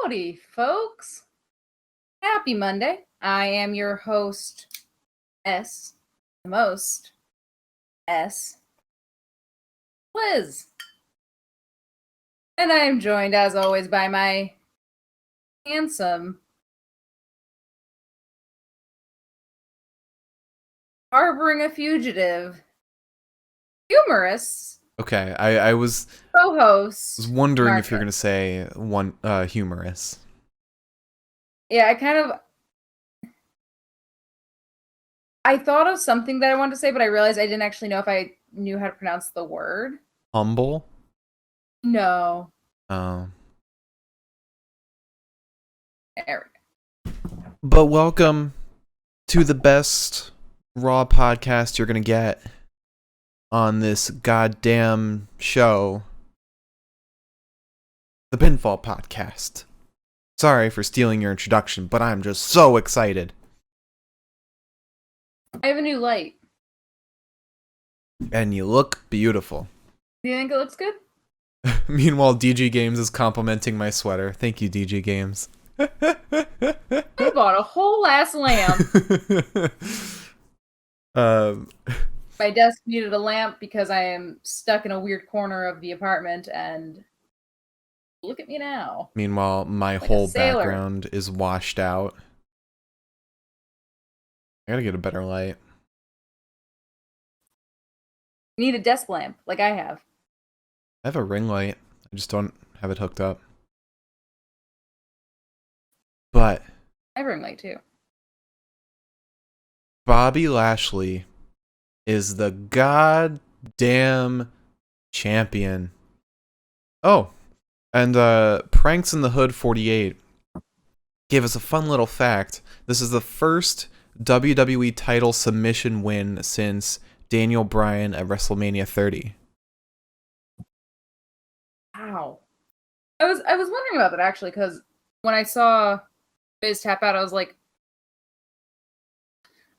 Howdy, folks. Happy Monday. I am your host, S, the most, S, Liz. And I am joined, as always, by my handsome, harboring a fugitive, humorous Okay, I was co-host, wondering Martha. if you're gonna say humorous. Yeah, I thought of something that I wanted to say, but I realized I didn't actually know if I knew how to pronounce the word. Humble. No. Um, There but welcome to the best Raw podcast you're gonna get on this goddamn show, the Pinfall podcast. Sorry for stealing your introduction, but I'm just so excited. I have a new light. And you look beautiful. Do you think it looks good? Meanwhile, DG Games is complimenting my sweater. Thank you, DG Games. I bought a whole ass lamp. My desk needed a lamp because I am stuck in a weird corner of the apartment, and look at me now. Meanwhile, my Like whole background is washed out. I gotta get a better light. You need a desk lamp, like I have. I have a ring light. I just don't have it hooked up. But I have a ring light too. Bobby Lashley is the goddamn champion. Oh, and Pranks in the Hood 48 gave us a fun little fact. This is the first WWE title submission win since Daniel Bryan at WrestleMania 30. Wow. I was wondering about that actually, because when I saw Biz tap out, I was like,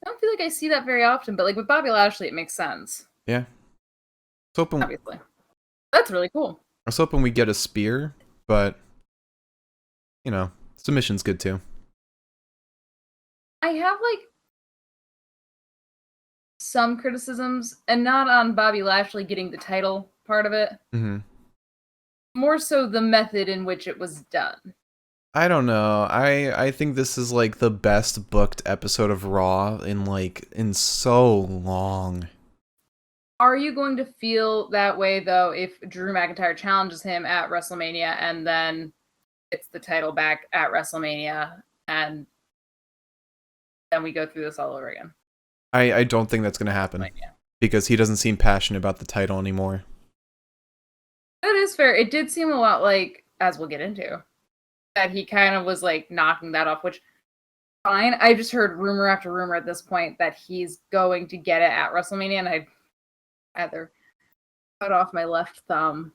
I don't feel like I see that very often, but like with Bobby Lashley, it makes sense. Yeah. Obviously. That's really cool. I was hoping we get a spear, but, you know, submission's good too. I have like some criticisms, and not on Bobby Lashley getting the title part of it. Mm-hmm. More so the method in which it was done. I don't know. I think this is like the best booked episode of Raw in so long. Are you going to feel that way though if Drew McIntyre challenges him at WrestleMania and then gets the title back at WrestleMania and then we go through this all over again? I don't think that's gonna happen because he doesn't seem passionate about the title anymore. That is fair. It did seem a lot like, as we'll get into, that he kind of was like knocking that off, which fine. I just heard rumor after rumor at this point that he's going to get it at WrestleMania, and I'd either cut off my left thumb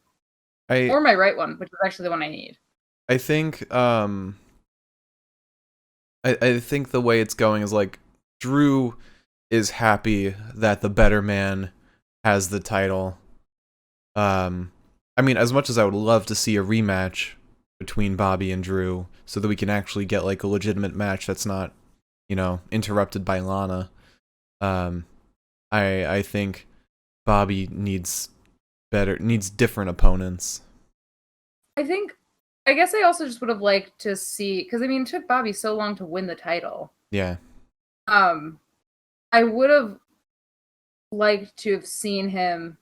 or my right one, which is actually the one I need. I think I think the way it's going is like Drew is happy that the better man has the title. I mean, as much as I would love to see a rematch between Bobby and Drew so that we can actually get like a legitimate match that's not, you know, interrupted by Lana. I think Bobby needs different opponents. I guess I also just would have liked to see, because I mean, it took Bobby so long to win the title. Yeah. I would have liked to have seen him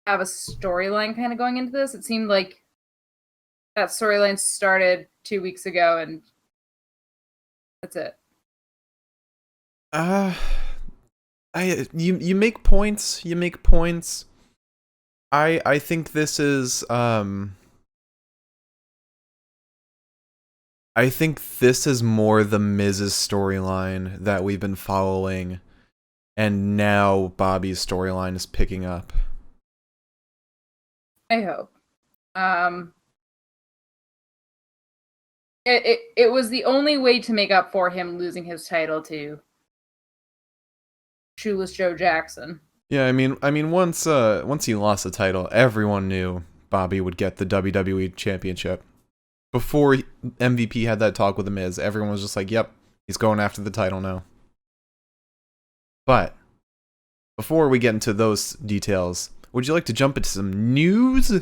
have a storyline kind of going into this. It seemed like that storyline started 2 weeks ago, and that's it. You make points. You make points. I think this is I think this is more the Miz's storyline that we've been following, and now Bobby's storyline is picking up. I hope. It was the only way to make up for him losing his title to Shoeless Joe Jackson. Yeah, I mean, once he lost the title, everyone knew Bobby would get the WWE Championship. Before MVP had that talk with The Miz, everyone was just like, yep, he's going after the title now. But before we get into those details, would you like to jump into some news?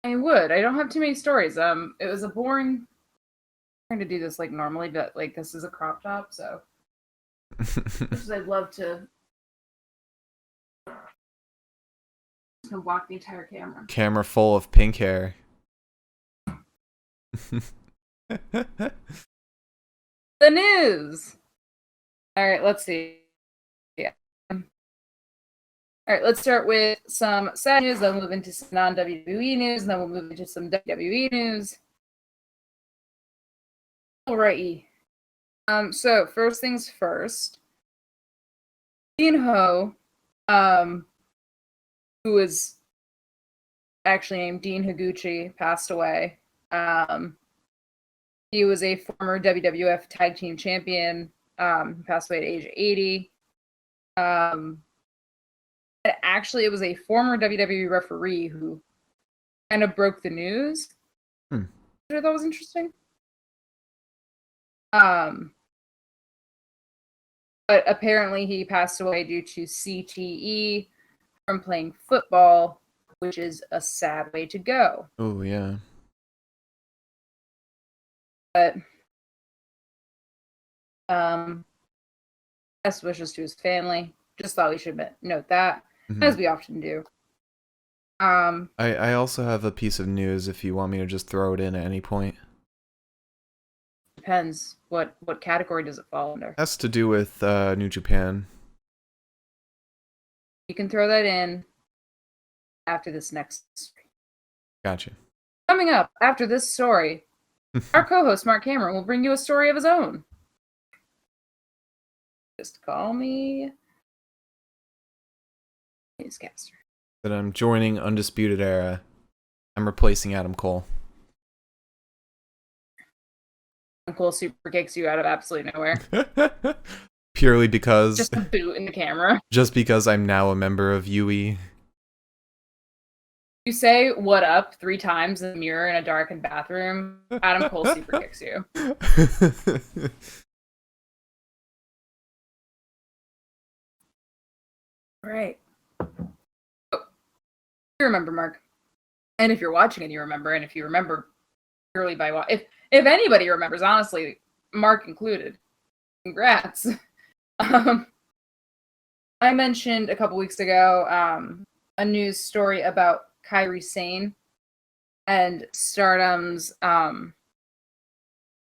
I would. I don't have too many stories. It was a boring trying to do this like normally, but like this is a crop top, so I'd love to walk the entire camera. Camera full of pink hair. The news. All right, let's see. Yeah. All right, let's start with some sad news. Then we'll move into some non-WWE news, and then we'll move into some WWE news. Alrighty. So first things first. Dean Ho, who was actually named Dean Higuchi, passed away. He was a former WWF Tag Team Champion. He passed away at age 80. Actually, it was a former WWE referee who kind of broke the news. Which I thought was interesting. But apparently he passed away due to CTE from playing football, which is a sad way to go. Oh, yeah. But best wishes to his family. Just thought we should note that, as we often do. I also have a piece of news if you want me to just throw it in at any point. Depends. What category does it fall under? Has to do with New Japan. You can throw that in after this next story. Gotcha. Coming up after this story, our co-host Mark Cameron will bring you a story of his own. Just call me newscaster. That I'm joining Undisputed Era. I'm replacing Adam Cole. Adam Cole super kicks you out of absolutely nowhere. Purely because... Just a boot in the camera. Just because I'm now a member of UE. You say "what up" 3 times in the mirror in a darkened bathroom, Adam Cole super kicks you. Right. Oh, you remember, Mark. And if you're watching and you remember, and if you remember purely by what, if anybody remembers, honestly, Mark included, congrats. I mentioned a couple weeks ago a news story about Kairi Sane and Stardom's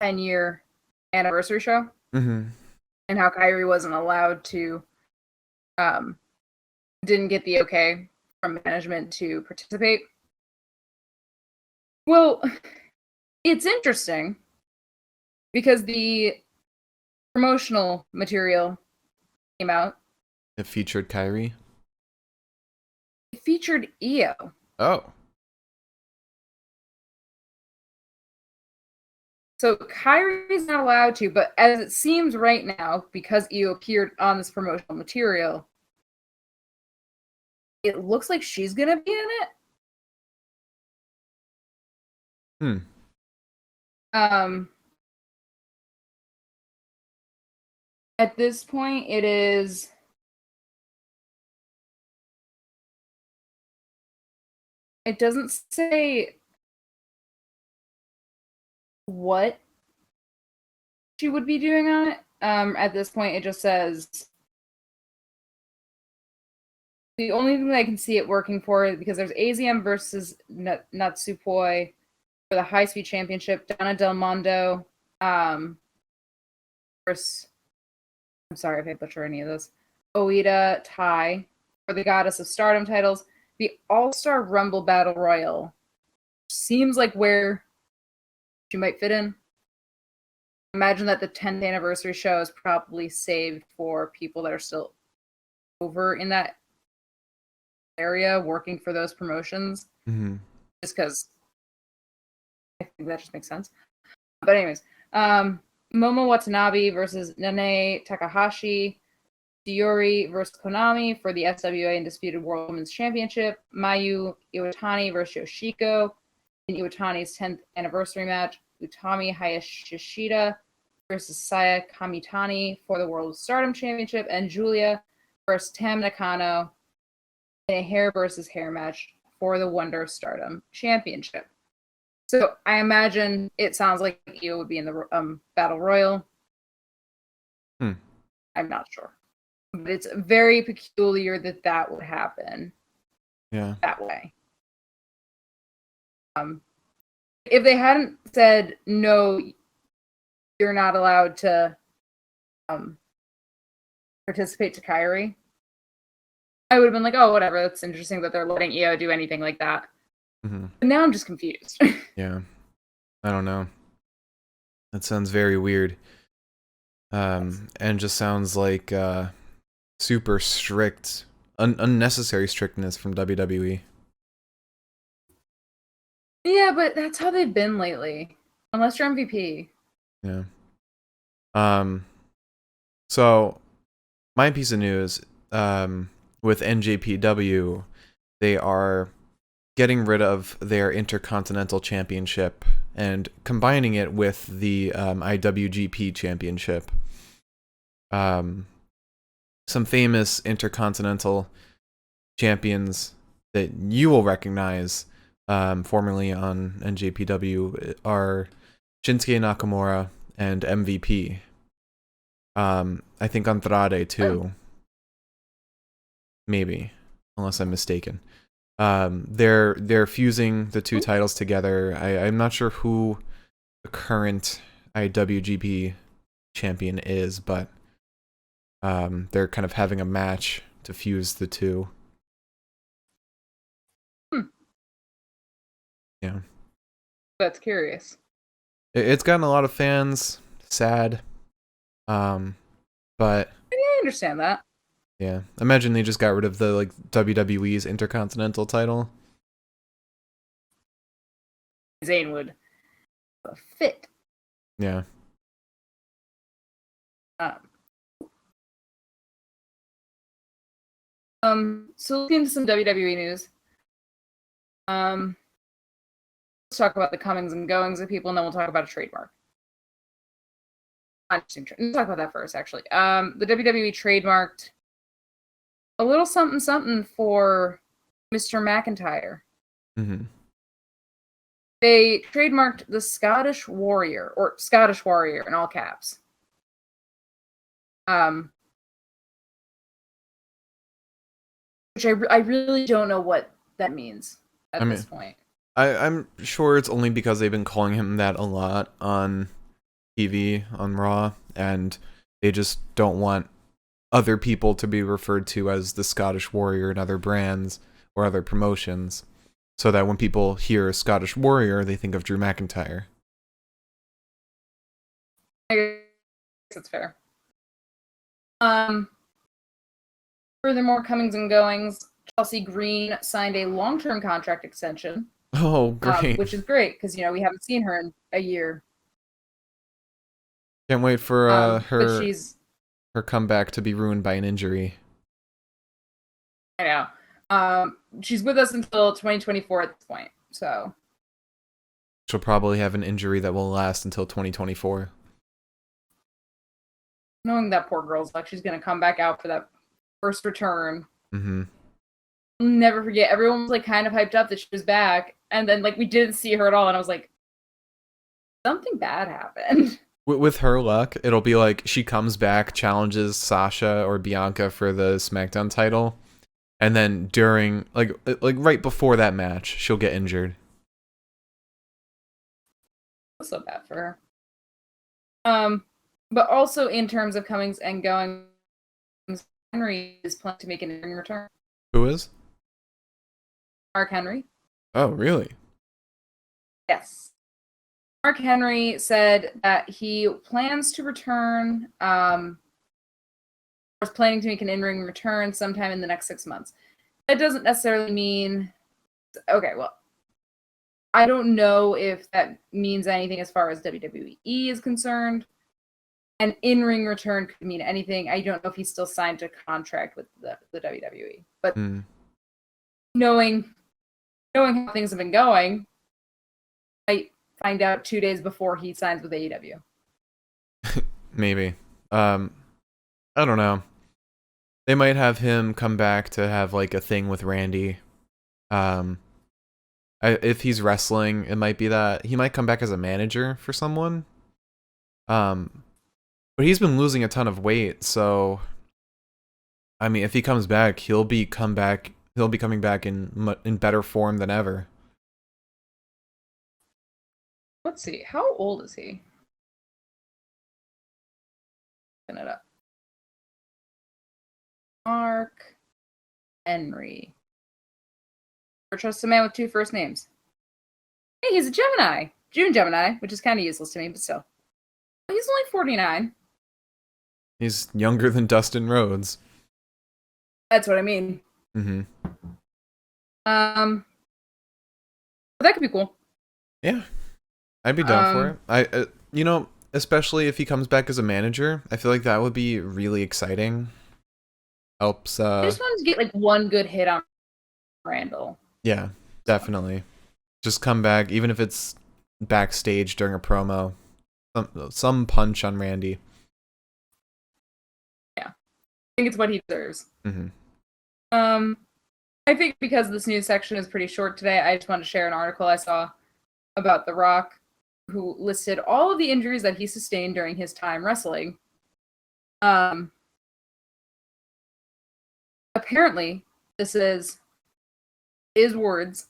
10-year anniversary show, and how Kairi wasn't allowed to, didn't get the okay from management to participate. Well, it's interesting because the promotional material came out. It featured Kairi? It featured Io. Oh. So Kairi's not allowed to, but as it seems right now, because Io appeared on this promotional material, it looks like she's gonna be in it. At this point, it is... It doesn't say what she would be doing on it. At this point, it just says... The only thing that I can see it working for is because there's AZM versus Natsupoi for the High Speed Championship. Donna Del Mondo versus... I'm sorry if I butcher any of this. Oida Tai for the Goddess of Stardom titles. The All-Star Rumble Battle Royal seems like where she might fit in. Imagine that the 10th anniversary show is probably saved for people that are still over in that area working for those promotions. Just because I think that just makes sense. But anyways, Momo Watanabe versus Nanae Takahashi. Diori versus Konami for the SWA Undisputed World Women's Championship. Mayu Iwatani versus Yoshiko. in Iwatani's 10th anniversary match, Utami Hayashishita versus Saya Kamitani for the World Stardom Championship, and Julia versus Tam Nakano in a hair versus hair match for the Wonder of Stardom Championship. So I imagine it sounds like Io would be in the Battle Royal. I'm not sure. But it's very peculiar that would happen. Yeah. That way. If they hadn't said, no, you're not allowed to participate to Kairi, I would have been like, oh, whatever, that's interesting that they're letting Io do anything like that. Mm-hmm. But now I'm just confused. Yeah. I don't know. That sounds very weird. And just sounds like super strict, unnecessary strictness from WWE. Yeah, but that's how they've been lately. Unless you're MVP. Yeah. So, my piece of news, with NJPW, they are getting rid of their Intercontinental Championship and combining it with the IWGP Championship. Some famous Intercontinental champions that you will recognize, formerly on NJPW, are Shinsuke Nakamura and MVP. I think Andrade too. Maybe, unless I'm mistaken. They're fusing the two titles together. I'm not sure who the current IWGP champion is, but they're kind of having a match to fuse the two. Yeah. That's curious. It's gotten a lot of fans sad. But I understand that. Yeah. Imagine they just got rid of the WWE's Intercontinental title. Zayn would fit. Yeah. So looking into some WWE news. Let's talk about the comings and goings of people, and then we'll talk about a trademark. Let's talk about that first, actually. The WWE trademarked a little something something for Mr. McIntyre. Mm-hmm. They trademarked the Scottish Warrior, or Scottish Warrior in all caps. Which I really don't know what that means at this point. I'm sure it's only because they've been calling him that a lot on TV, on Raw, and they just don't want other people to be referred to as the Scottish Warrior in other brands or other promotions, so that when people hear Scottish Warrior, they think of Drew McIntyre. I guess that's fair. Furthermore, comings and goings, Chelsea Green signed a long-term contract extension. Oh, great. Which is great, because, we haven't seen her in a year. Can't wait for her comeback to be ruined by an injury. I know. She's with us until 2024 at this point, so. She'll probably have an injury that will last until 2024. Knowing that poor girl's luck, she's going to come back out for that first return. Mm-hmm. I'll never forget. Everyone was kind of hyped up that she was back, and then we didn't see her at all, and I was like, something bad happened. With her luck, it'll be she comes back, challenges Sasha or Bianca for the SmackDown title, and then during right before that match, she'll get injured. That's so bad for her. But also in terms of comings and goings, Henry is planning to make an in-ring return. Who is? Mark Henry. Oh, really? Yes. Mark Henry said that he plans to return, was planning to make an in-ring return sometime in the next 6 months. That doesn't necessarily mean... Okay, well, I don't know if that means anything as far as WWE is concerned. An in-ring return could mean anything. I don't know if he's still signed a contract with the WWE. But knowing how things have been going, find out 2 days before he signs with AEW. Maybe. I don't know. They might have him come back to have like a thing with Randy. If he's wrestling, it might be that he might come back as a manager for someone. But he's been losing a ton of weight, so I mean, if he comes back, he'll be coming back in better form than ever. Let's see. How old is he? Pin it up. Mark Henry. Or trust a man with 2 first names. Hey, he's a Gemini. June Gemini, which is kind of useless to me, but still. He's only 49. He's younger than Dustin Rhodes. That's what I mean. Mm-hmm. That could be cool. Yeah. I'd be down for it. Especially if he comes back as a manager, I feel like that would be really exciting. Helps. I just wanted to get like one good hit on Randall. Yeah, definitely. Just come back, even if it's backstage during a promo. Some punch on Randy. Yeah, I think it's what he deserves. Mm-hmm. I think because this news section is pretty short today, I just wanted to share an article I saw about The Rock, who listed all of the injuries that he sustained during his time wrestling. Apparently, this is his words: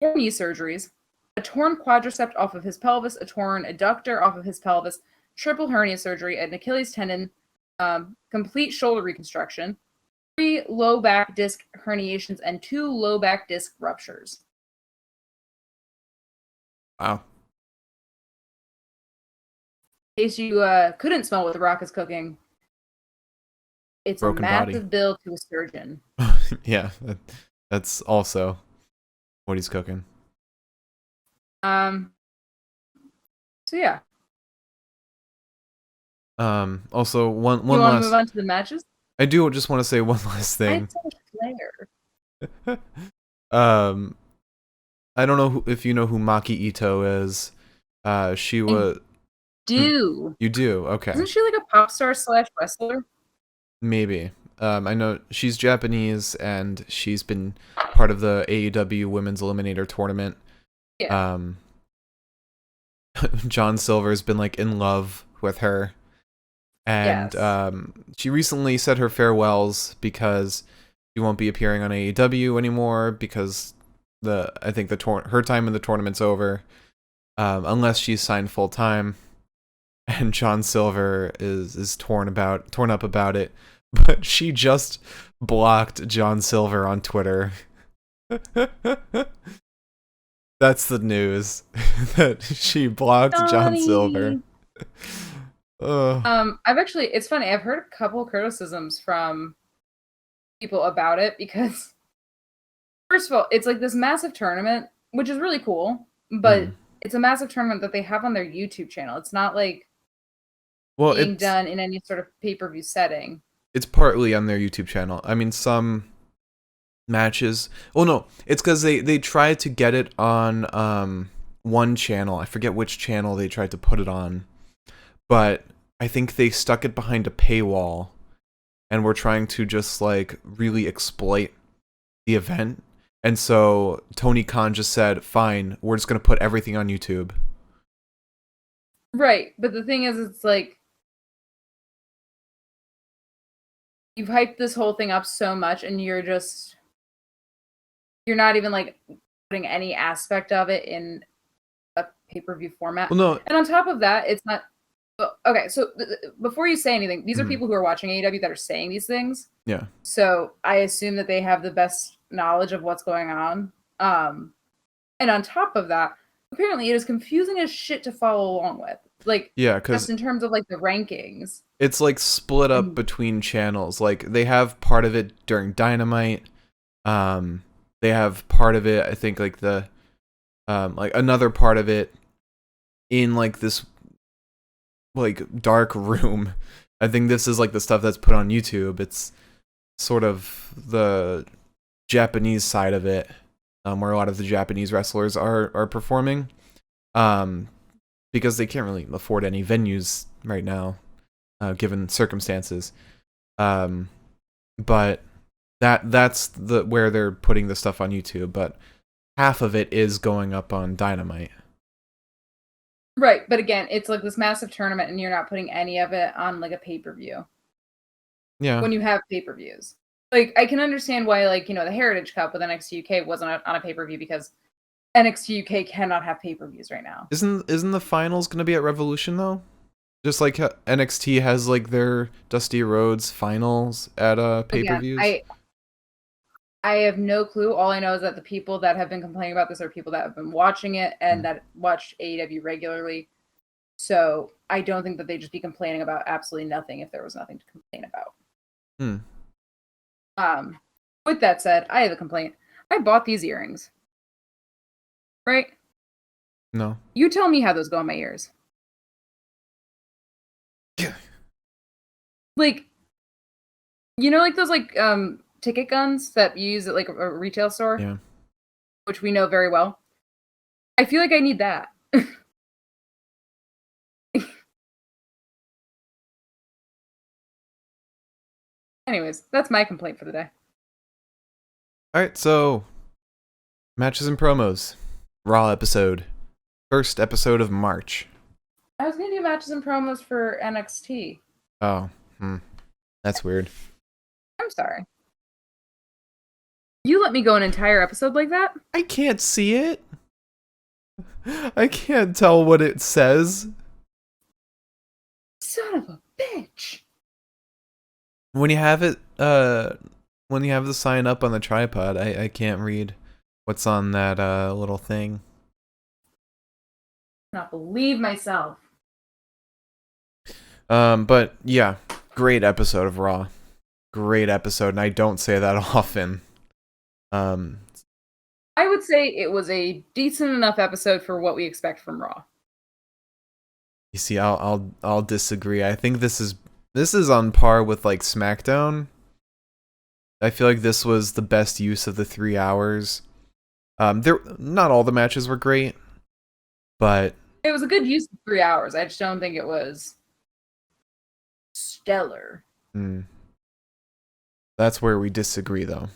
4 knee surgeries, a torn quadricep off of his pelvis, a torn adductor off of his pelvis, triple hernia surgery, an Achilles tendon, complete shoulder reconstruction, 3 low back disc herniations, and 2 low back disc ruptures. Wow. In case you couldn't smell what The Rock is cooking, it's Broken a massive body. bill to a surgeon. Yeah, that's also what he's cooking. So yeah. Also, one you want last. to move on to the matches? I do just want to say one last thing. Flair. I don't know if you know who Maki Ito is. She was. You do? Okay. Isn't she like a pop star / wrestler? Maybe. I know she's Japanese and she's been part of the AEW Women's Eliminator Tournament. Yeah. John Silver's been like in love with her. And Yes. She recently said her farewells because she won't be appearing on AEW anymore because I think her time in the tournament's over. Unless she's signed full time. And John Silver is torn up about it. But she just blocked John Silver on Twitter. That's the news. That she blocked John Silver. It's funny, I've heard a couple criticisms from people about it because first of all, it's like this massive tournament, which is really cool, but it's a massive tournament that they have on their YouTube channel. It's not like being done in any sort of pay-per-view setting. It's partly on their YouTube channel. I mean, some matches. Well, no, it's because they tried to get it on one channel. I forget which channel they tried to put it on, but I think they stuck it behind a paywall, and were trying to just like really exploit the event. And so Tony Khan just said, "Fine, we're just gonna put everything on YouTube." Right, but the thing is, it's like you've hyped this whole thing up so much, and you're not even like putting any aspect of it in a pay-per-view format. Well, no, and on top of that, it's not. Okay, so before you say anything, these are people who are watching AEW that are saying these things. Yeah. So I assume that they have the best knowledge of what's going on. And on top of that, apparently it is confusing as shit to follow along with. Like, yeah, because just in terms of like the rankings, it's like split up between channels. Like they have part of it during Dynamite. They have part of it, I think, like the like another part of it in like this like dark room. I think this is like the stuff that's put on YouTube. It's sort of the Japanese side of it, where a lot of the Japanese wrestlers are performing. because they can't really afford any venues right now, given circumstances. But that's where they're putting the stuff on YouTube, but half of it is going up on Dynamite. Right, but again, it's like this massive tournament, and you're not putting any of it on like a pay-per-view. Yeah. When you have pay-per-views, like I can understand why, like, the Heritage Cup with NXT UK wasn't on a pay-per-view because NXT UK cannot have pay-per-views right now. Isn't the finals going to be at Revolution though? Just like NXT has like their Dusty Rhodes finals at pay-per-views. Again, I have no clue. All I know is that the people that have been complaining about this are people that have been watching it and that watch AEW regularly. So I don't think that they'd just be complaining about absolutely nothing if there was nothing to complain about. With that said, I have a complaint. I bought these earrings. Right? No. You tell me how those go in my ears. Like, like those like ticket guns that you use at like a retail store? Yeah. Which we know very well. I feel like I need that. Anyways, that's my complaint for the day. Alright, so matches and promos. Raw episode. First episode of March. I was gonna do matches and promos for NXT. Oh. That's weird. I'm sorry. You let me go an entire episode like that? I can't see it. I can't tell what it says. Son of a bitch. When you have it, when you have the sign up on the tripod, I can't read what's on that little thing. I cannot believe myself. But yeah, great episode of Raw. Great episode, and I don't say that often. I would say it was a decent enough episode for what we expect from Raw. You see, I'll disagree. I think this is on par with like SmackDown. I feel like this was the best use of the 3 hours. Not all the matches were great, but it was a good use of 3 hours. I just don't think it was stellar. That's where we disagree, though.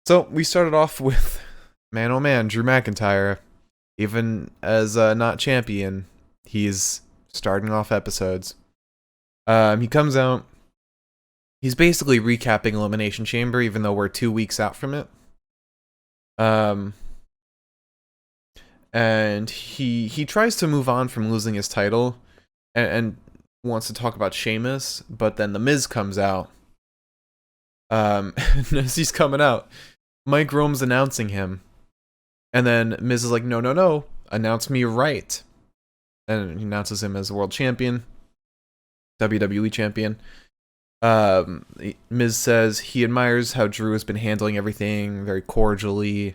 So we started off with man, oh man, Drew McIntyre. Even as not champion, he's starting off episodes. He comes out. He's basically recapping Elimination Chamber, even though we're 2 weeks out from it. And he tries to move on from losing his title, and wants to talk about Sheamus, but then The Miz comes out. And as he's coming out, Mike Rome's announcing him. And then Miz is like, no, announce me right. And he announces him as world champion, WWE champion. Miz says he admires how Drew has been handling everything very cordially,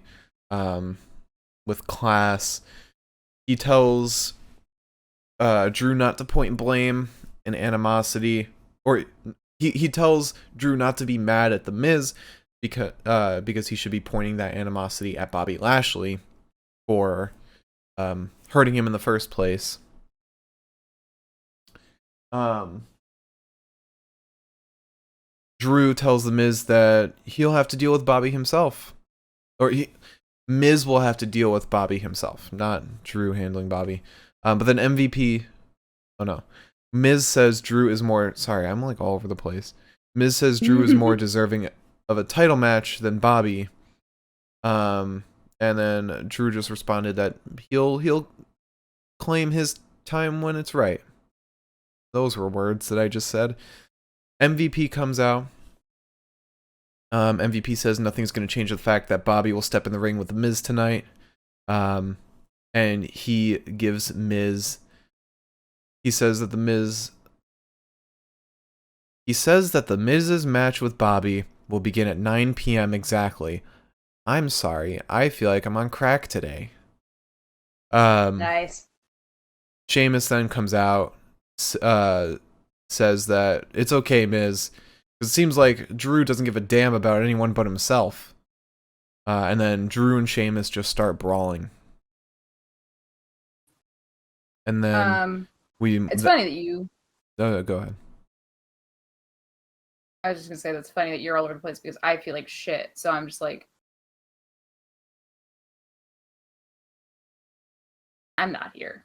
with class. He tells Drew not to point blame and animosity, or he tells Drew not to be mad at The Miz because he should be pointing that animosity at Bobby Lashley for hurting him in the first place. Drew tells The Miz that he'll have to deal with Bobby himself. Or Miz will have to deal with Bobby himself, not Drew handling Bobby. But then MVP... Oh no. Miz says Drew is more... Sorry, I'm like all over the place. Miz says Drew is more deserving of a title match than Bobby. And then Drew just responded that he'll claim his time when it's right. Those were words that I just said. MVP comes out. MVP says nothing's going to change the fact that Bobby will step in the ring with The Miz tonight. And he gives Miz... He says that The Miz's match with Bobby will begin at 9 p.m. exactly. I'm sorry. I feel like I'm on crack today. Nice. Sheamus then comes out, says that it's okay, Miz. It seems like Drew doesn't give a damn about anyone but himself. And then Drew and Sheamus just start brawling. And then It's funny that you. Go ahead. I was just gonna say that's funny that you're all over the place because I feel like shit. So I'm just like, I'm not here.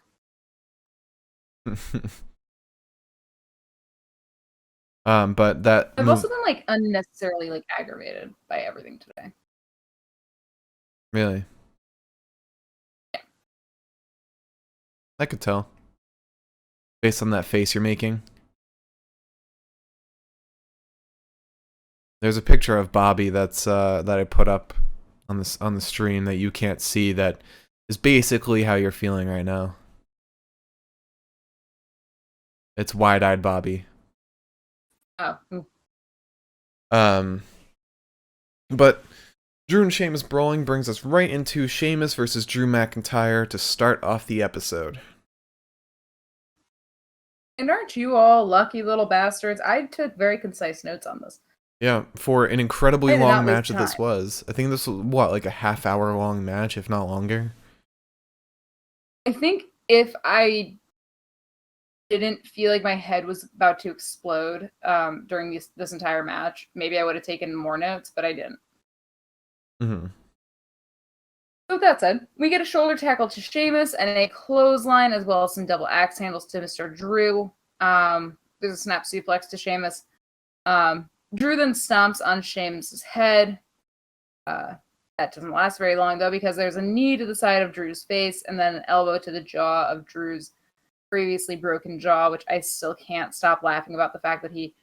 But that I've also been like unnecessarily like aggravated by everything today. Really? Yeah. I could tell. Based on that face you're making. There's a picture of Bobby that's that I put up on the stream that you can't see that is basically how you're feeling right now. It's wide-eyed Bobby. Oh. But Drew and Sheamus brawling brings us right into Sheamus versus Drew McIntyre to start off the episode. And aren't you all lucky little bastards? I took very concise notes on this. Yeah, for an incredibly long match that this was. I think this was, what, like a half-hour long match, if not longer? I think if I didn't feel like my head was about to explode during this entire match, maybe I would have taken more notes, but I didn't. Mm-hmm. So with that said, we get a shoulder tackle to Sheamus and a clothesline as well as some double axe handles to Mr. Drew. There's a snap suplex to Sheamus. Drew then stomps on Sheamus' head. That doesn't last very long, though, because there's a knee to the side of Drew's face and then an elbow to the jaw of Drew's previously broken jaw, which I still can't stop laughing about the fact that he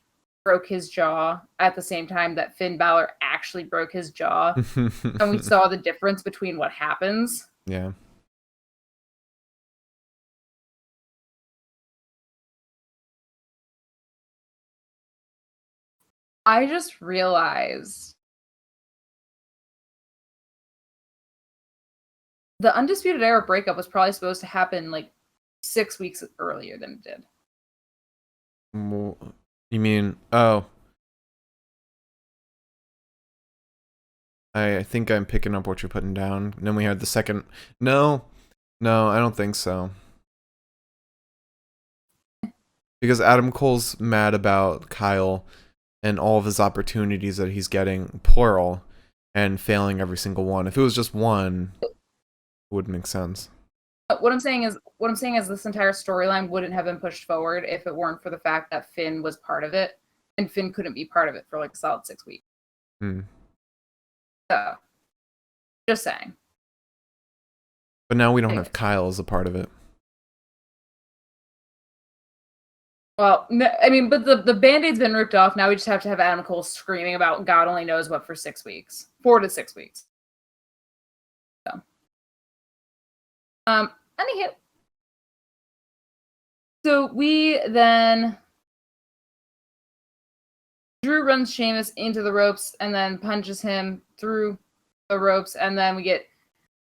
broke his jaw at the same time that Finn Balor actually broke his jaw. And we saw the difference between what happens. Yeah. I just realized the Undisputed Era breakup was probably supposed to happen like 6 weeks earlier than it did. You mean, oh. I think I'm picking up what you're putting down. And then we had the second. No, I don't think so. Because Adam Cole's mad about Kyle and all of his opportunities that he's getting, plural, and failing every single one. If it was just one, it would make sense. What I'm saying is this entire storyline wouldn't have been pushed forward if it weren't for the fact that Finn was part of it, and Finn couldn't be part of it for like a solid 6 weeks. So, just saying. But now we don't have Kyle as a part of it. Well, I mean, but the Band-Aid's been ripped off. Now we just have to have Adam Cole screaming about God only knows what for 6 weeks. 4 to 6 weeks. So. Anywho. So we then... Drew runs Sheamus into the ropes and then punches him through the ropes, and then we get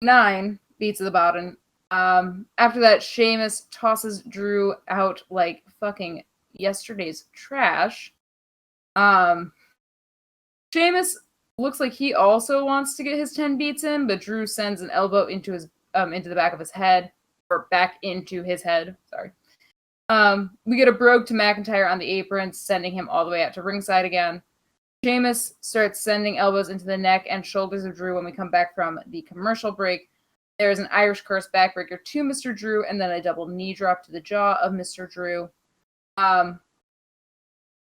9 beats to the bottom. After that, Sheamus tosses Drew out like fucking yesterday's trash. Sheamus looks like he also wants to get his 10 beats in, but Drew sends an elbow into his into the back of his head, or back into his head. Sorry. We get a brogue to McIntyre on the apron, sending him all the way out to ringside again. Sheamus starts sending elbows into the neck and shoulders of Drew when we come back from the commercial break. There is an Irish curse backbreaker to Mr. Drew, and then a double knee drop to the jaw of Mr. Drew.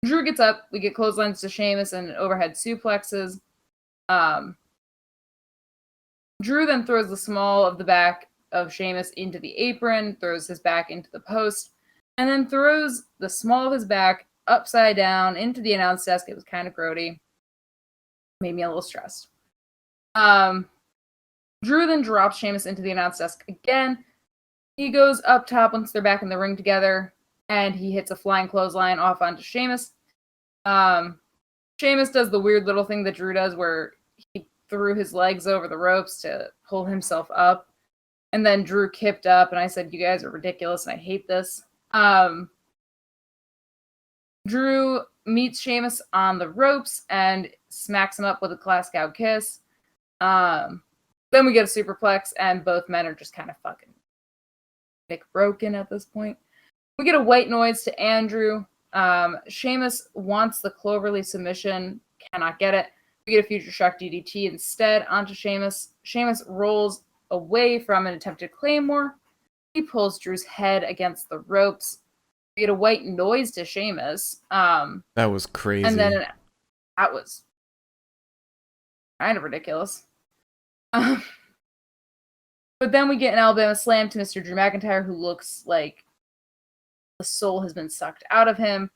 Drew gets up. We get clotheslines to Sheamus and overhead suplexes. Drew then throws the small of the back of Sheamus into the apron, throws his back into the post, and then throws the small of his back upside down into the announce desk. It was kind of grody. Made me a little stressed. Drew then drops Sheamus into the announce desk again. He goes up top once they're back in the ring together, and he hits a flying clothesline off onto Sheamus. Sheamus does the weird little thing that Drew does where he threw his legs over the ropes to pull himself up. And then Drew kipped up, and I said, you guys are ridiculous, and I hate this. Drew meets Sheamus on the ropes and smacks him up with a class cow kiss. Then we get a superplex, and both men are just kind of fucking. broken at this point. We get a white noise to Andrew. Sheamus wants the Cloverleaf submission, cannot get it. We get a Future Shock DDT instead onto Sheamus. Sheamus rolls away from an attempted Claymore. He pulls Drew's head against the ropes. We get a white noise to Sheamus. That was crazy. And then that was kind of ridiculous. But then we get an Alabama slam to Mr. Drew McIntyre, who looks like the soul has been sucked out of him.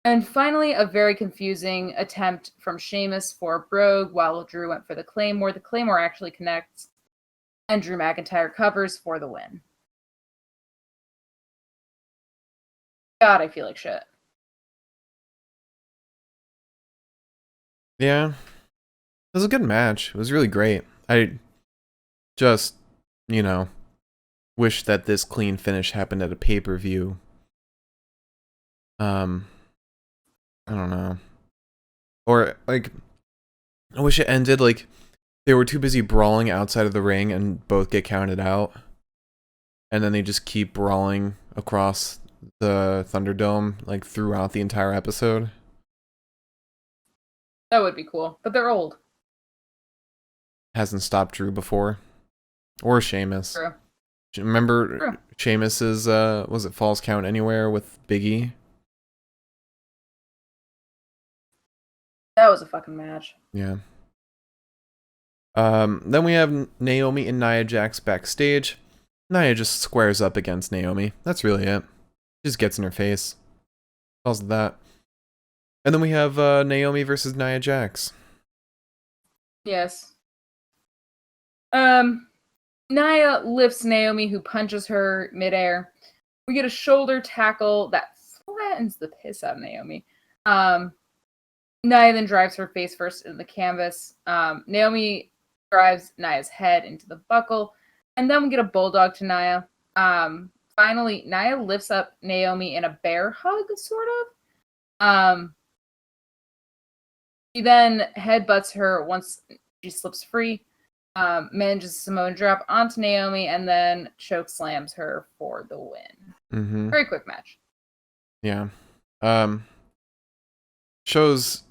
And finally, a very confusing attempt from Sheamus for a brogue while Drew went for the Claymore. The Claymore actually connects, and Drew McIntyre covers for the win. God, I feel like shit. Yeah. It was a good match. It was really great. I just, wish that this clean finish happened at a pay-per-view. I don't know. Or, I wish it ended, they were too busy brawling outside of the ring and both get counted out. And then they just keep brawling across the Thunderdome, throughout the entire episode. That would be cool, but they're old. Hasn't stopped Drew before. Or Sheamus. True. Remember True. Sheamus's, was it Falls Count Anywhere with Big E? That was a fucking match. Yeah. Then we have Naomi and Nia Jax backstage. Naya just squares up against Naomi. That's really it. Just gets in her face. Calls it that. And then we have Naomi versus Nia Jax. Yes. Naya lifts Naomi, who punches her midair. We get a shoulder tackle that flattens the piss out of Naomi. Naya then drives her face first into the canvas. Naomi drives Naya's head into the buckle. And then we get a bulldog to Naya. Finally, Naya lifts up Naomi in a bear hug, sort of. She then headbutts her once she slips free. Manages a Samoan drop onto Naomi and then choke slams her for the win. Mm-hmm. Very quick match. Yeah. Shows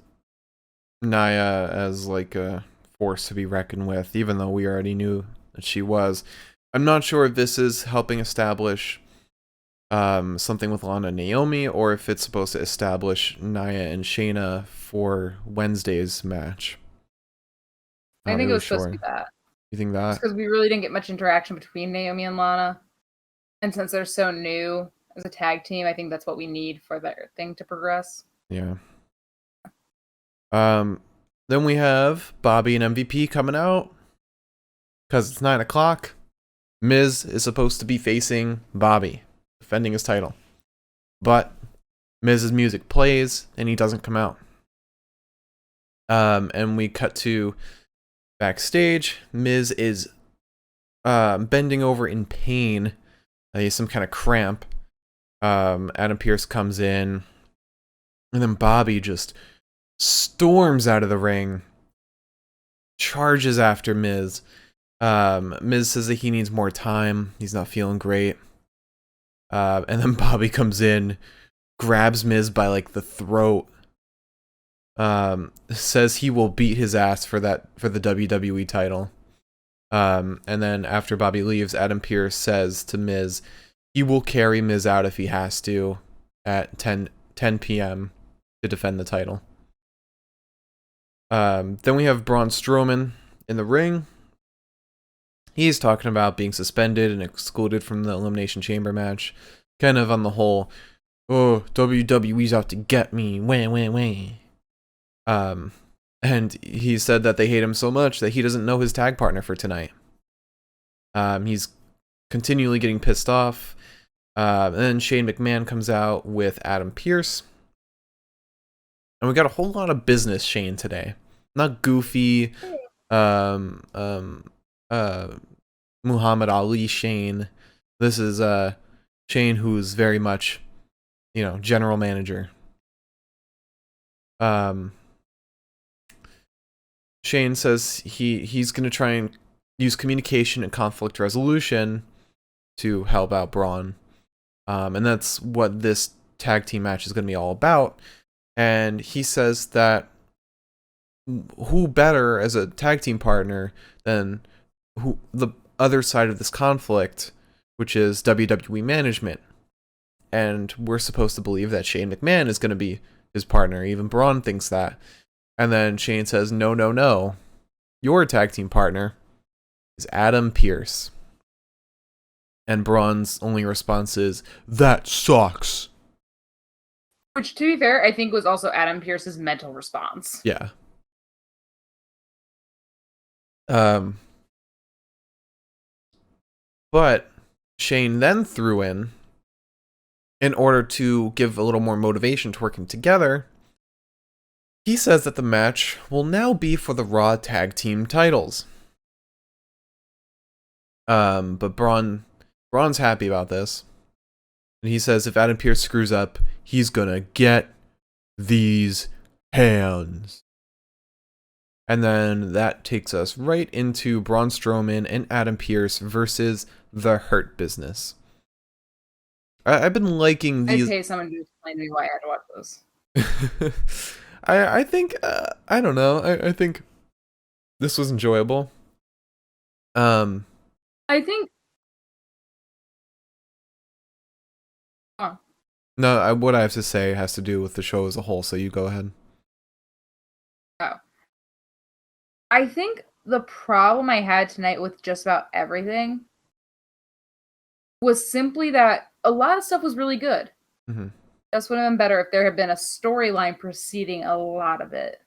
Naya as a force to be reckoned with, even though we already knew that she was. I'm not sure if this is helping establish something with Lana and Naomi, or if it's supposed to establish Naya and Shayna for Wednesday's match. I think it was supposed to be that. You think that? Because we really didn't get much interaction between Naomi and Lana. And since they're so new as a tag team, I think that's what we need for their thing to progress. Yeah. Then we have Bobby and MVP coming out. Because it's 9 o'clock. Miz is supposed to be facing Bobby, defending his title. But Miz's music plays and he doesn't come out. And we cut to backstage. Miz is bending over in pain. He has some kind of cramp. Adam Pearce comes in. And then Bobby just storms out of the ring. Charges after Miz. Miz says that he needs more time. He's not feeling great. And then Bobby comes in, grabs Miz by the throat. Says he will beat his ass for the WWE title. And then after Bobby leaves, Adam Pearce says to Miz, he will carry Miz out if he has to at 10 p.m. to defend the title. Then we have Braun Strowman in the ring. He's talking about being suspended and excluded from the Elimination Chamber match. Kind of on the whole, oh, WWE's out to get me. Wah, wah, wah. And he said that they hate him so much that he doesn't know his tag partner for tonight. He's continually getting pissed off. And then Shane McMahon comes out with Adam Pearce. And we got a whole lot of business Shane today. Not goofy, Muhammad Ali Shane. This is Shane, who's very much, general manager. Shane says he's going to try and use communication and conflict resolution to help out Braun. And that's what this tag team match is going to be all about. And he says that who better as a tag team partner than who the other side of this conflict, which is WWE management. And we're supposed to believe that Shane McMahon is going to be his partner. Even Braun thinks that. And then Shane says, no, no, no. Your tag team partner is Adam Pearce. And Braun's only response is, that sucks. Which, to be fair, I think was also Adam Pearce's mental response. Yeah. But Shane then threw in order to give a little more motivation to working together, he says that the match will now be for the Raw Tag Team titles. But Braun's happy about this. And he says if Adam Pearce screws up, he's gonna get these hands. And then that takes us right into Braun Strowman and Adam Pearce versus The Hurt Business. I've been liking these. I'd pay someone to explain to me why I had to watch this. I think, I don't know. I think this was enjoyable. I think. Oh. No, what I have to say has to do with the show as a whole, so you go ahead. Oh. I think the problem I had tonight with just about everything was simply that a lot of stuff was really good. Mm-hmm. This would have been better if there had been a storyline preceding a lot of it.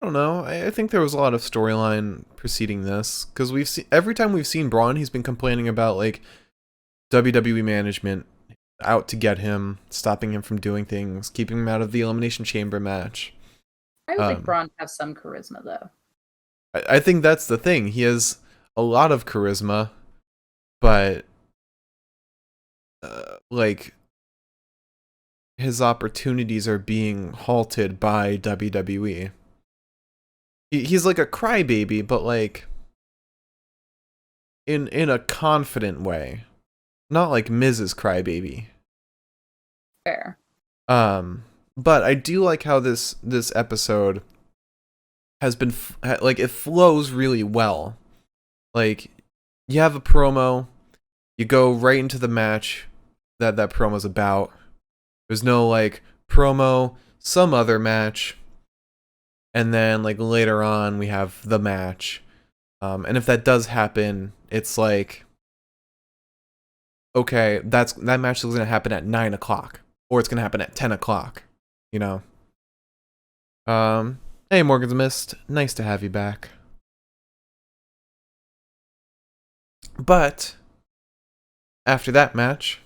I don't know. I think there was a lot of storyline preceding this, because we've seen every time we've seen Braun, he's been complaining about like WWE management out to get him, stopping him from doing things, keeping him out of the Elimination Chamber match. I would like Braun to have some charisma, though. I think that's the thing. He has a lot of charisma, but like his opportunities are being halted by WWE. He's like a crybaby, but like in a confident way, not like Mrs. Crybaby. Fair. But I do like how this episode has been like it flows really well. Like you have a promo, you go right into the match that promo's about. There's no like promo, some other match, and then like later on we have the match. And if that does happen, it's like, okay, that match is gonna happen at 9 o'clock, or it's gonna happen at 10 o'clock. You know. Hey, Morgan's Mist. Nice to have you back. But after that match,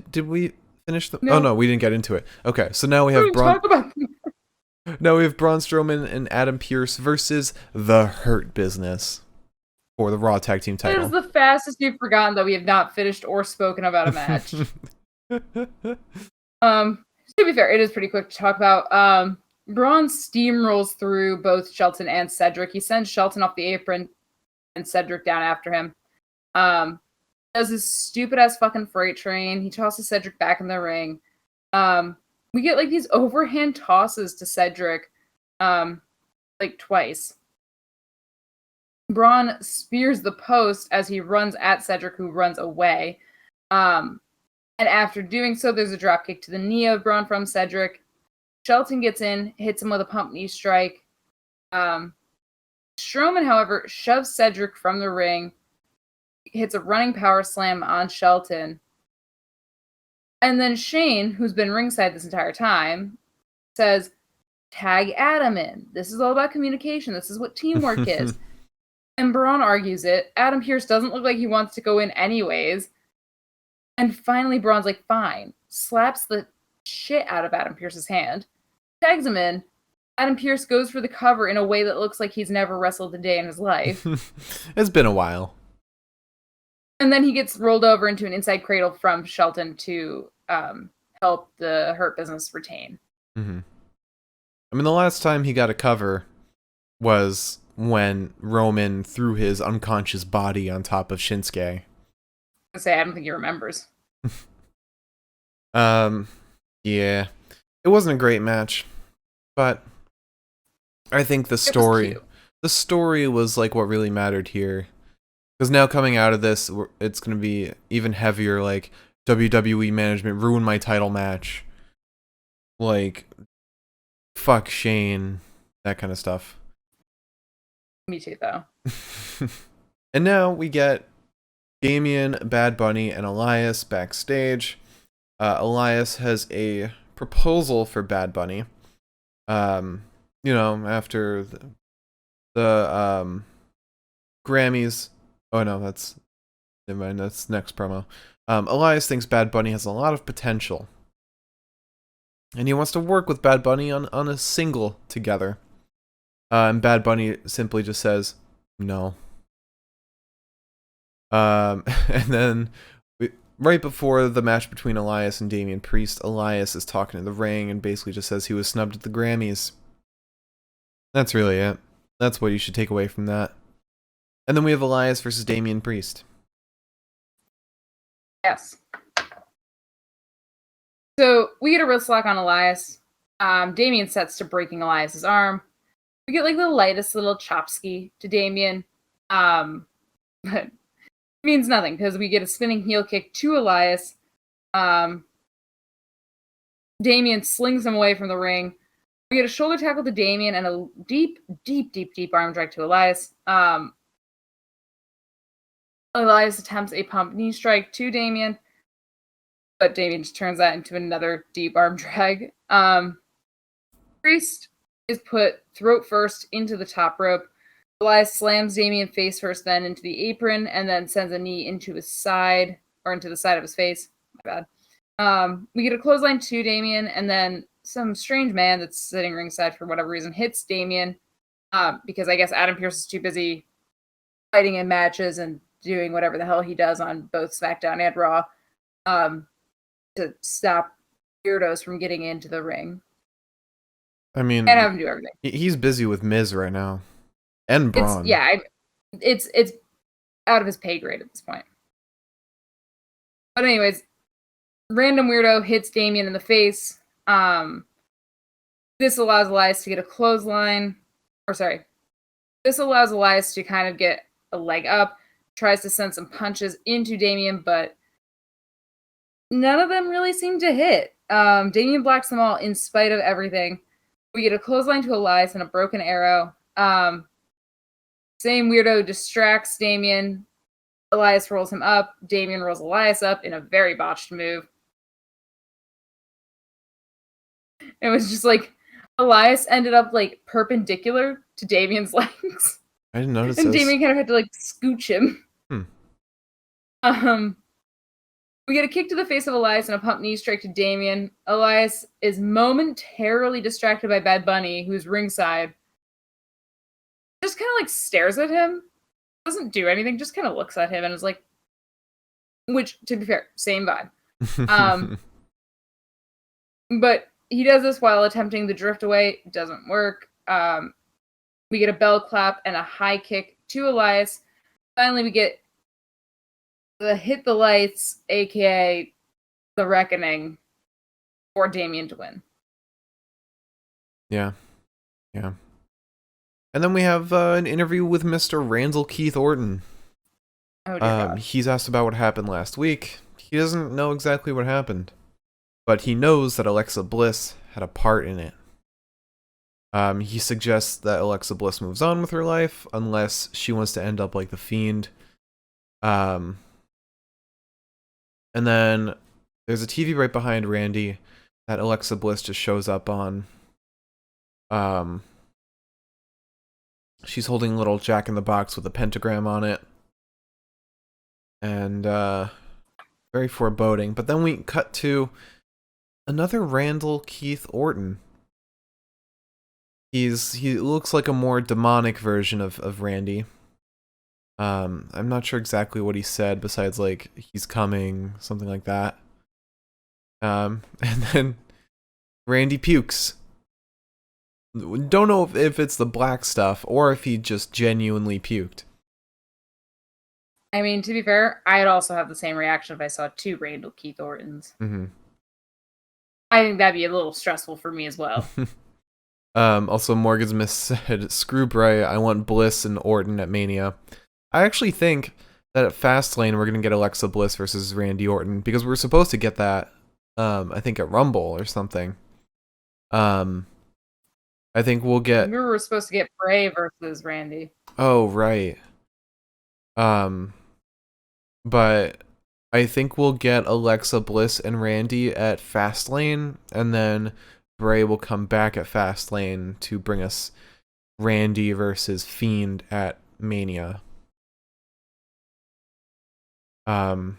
did we finish the? No. Oh no, we didn't get into it. Okay, so now we have Braun. Now we have Braun Strowman and Adam Pearce versus The Hurt Business for the Raw Tag Team title. It is the fastest you've forgotten that we have not finished or spoken about a match. To be fair, it is pretty quick to talk about. Braun steamrolls through both Shelton and Cedric. He sends Shelton off the apron and Cedric down after him. Does his stupid ass fucking freight train. He tosses Cedric back in the ring. We get like these overhand tosses to Cedric, like twice. Braun spears the post as he runs at Cedric, who runs away. And after doing so, there's a dropkick to the knee of Braun from Cedric. Shelton gets in, hits him with a pump knee strike. Strowman, however, shoves Cedric from the ring, hits a running power slam on Shelton. And then Shane, who's been ringside this entire time, says, tag Adam in. This is all about communication. This is what teamwork is. And Braun argues it. Adam Pearce doesn't look like he wants to go in anyways. And finally, Braun's like, fine. Slaps the shit out of Adam Pearce's hand. Tags him in. Adam Pearce goes for the cover in a way that looks like he's never wrestled a day in his life. It's been a while. And then he gets rolled over into an inside cradle from Shelton to help the Hurt Business retain. Mm-hmm. I mean, the last time he got a cover was when Roman threw his unconscious body on top of Shinsuke. I say I don't think he remembers. Yeah. It wasn't a great match, but I think the story was like what really mattered here. Because now coming out of this, it's going to be even heavier, like, WWE management ruined my title match. Like, fuck Shane, that kind of stuff. Me too, though. And now we get Damian, Bad Bunny, and Elias backstage. Elias has a proposal for Bad Bunny. You know, after the Grammys. Oh no, never mind, that's next promo. Elias thinks Bad Bunny has a lot of potential. And he wants to work with Bad Bunny on a single together. And Bad Bunny simply just says, no. And then, right before the match between Elias and Damien Priest, Elias is talking in the ring and basically just says he was snubbed at the Grammys. That's really it. That's what you should take away from that. And then we have Elias versus Damien Priest. Yes. So we get a wrist lock on Elias. Damien sets to breaking Elias's arm. We get like the lightest little chopski to Damien. But it means nothing because we get a spinning heel kick to Elias. Damien slings him away from the ring. We get a shoulder tackle to Damien and a deep arm drag to Elias. Elias attempts a pump knee strike to Damien, but Damien just turns that into another deep arm drag. Priest is put throat first into the top rope. Elias slams Damien face first, then into the apron, and then sends a knee into his side, or into the side of his face. My bad. We get a clothesline to Damien, and then some strange man that's sitting ringside for whatever reason hits Damien, because I guess Adam Pearce is too busy fighting in matches and doing whatever the hell he does on both SmackDown and Raw to stop weirdos from getting into the ring. I mean, and have him do everything. He's busy with Miz right now, and Braun. It's out of his pay grade at this point. But anyways, random weirdo hits Damien in the face. This allows Elias to get a clothesline. This allows Elias to kind of get a leg up. Tries to send some punches into Damien, but none of them really seem to hit. Damien blocks them all in spite of everything. We get a clothesline to Elias and a broken arrow. Same weirdo distracts Damien. Elias rolls him up. Damien rolls Elias up in a very botched move. It was just like Elias ended up like perpendicular to Damien's legs. I didn't notice and this. Damien kind of had to like scooch him. We get a kick to the face of Elias and a pump knee strike to Damien. Elias is momentarily distracted by Bad Bunny, who's ringside. Just kind of like stares at him. Doesn't do anything, just kind of looks at him and is like, which, to be fair, same vibe. But he does this while attempting the drift away. It doesn't work. We get a bell clap and a high kick to Elias. Finally, we get the hit the lights, aka the reckoning, for Damien to win. Yeah. And then we have an interview with Mr. Randall Keith Orton. Oh, dear God. He's asked about what happened last week. He doesn't know exactly what happened, but he knows that Alexa Bliss had a part in it. He suggests that Alexa Bliss moves on with her life unless she wants to end up like the Fiend. And then there's a TV right behind Randy that Alexa Bliss just shows up on. She's holding a little Jack in the Box with a pentagram on it. And very foreboding. But then we cut to another Randall Keith Orton. He looks like a more demonic version of Randy. I'm not sure exactly what he said besides like he's coming, something like that. And then Randy pukes. Don't know if it's the black stuff or if he just genuinely puked. I mean, to be fair, I'd also have the same reaction if I saw 2 Randall Keith Ortons. Mm-hmm. I think that'd be a little stressful for me as well. Also, Morgan's Miss said, "Screw Bray. I want Bliss and Orton at Mania." I actually think that at Fastlane we're gonna get Alexa Bliss versus Randy Orton because we're supposed to get that. I think at Rumble or something. I think we'll get. We were supposed to get Bray versus Randy. Oh right. But I think we'll get Alexa Bliss and Randy at Fastlane, and then Bray will come back at Fastlane to bring us Randy versus Fiend at Mania. I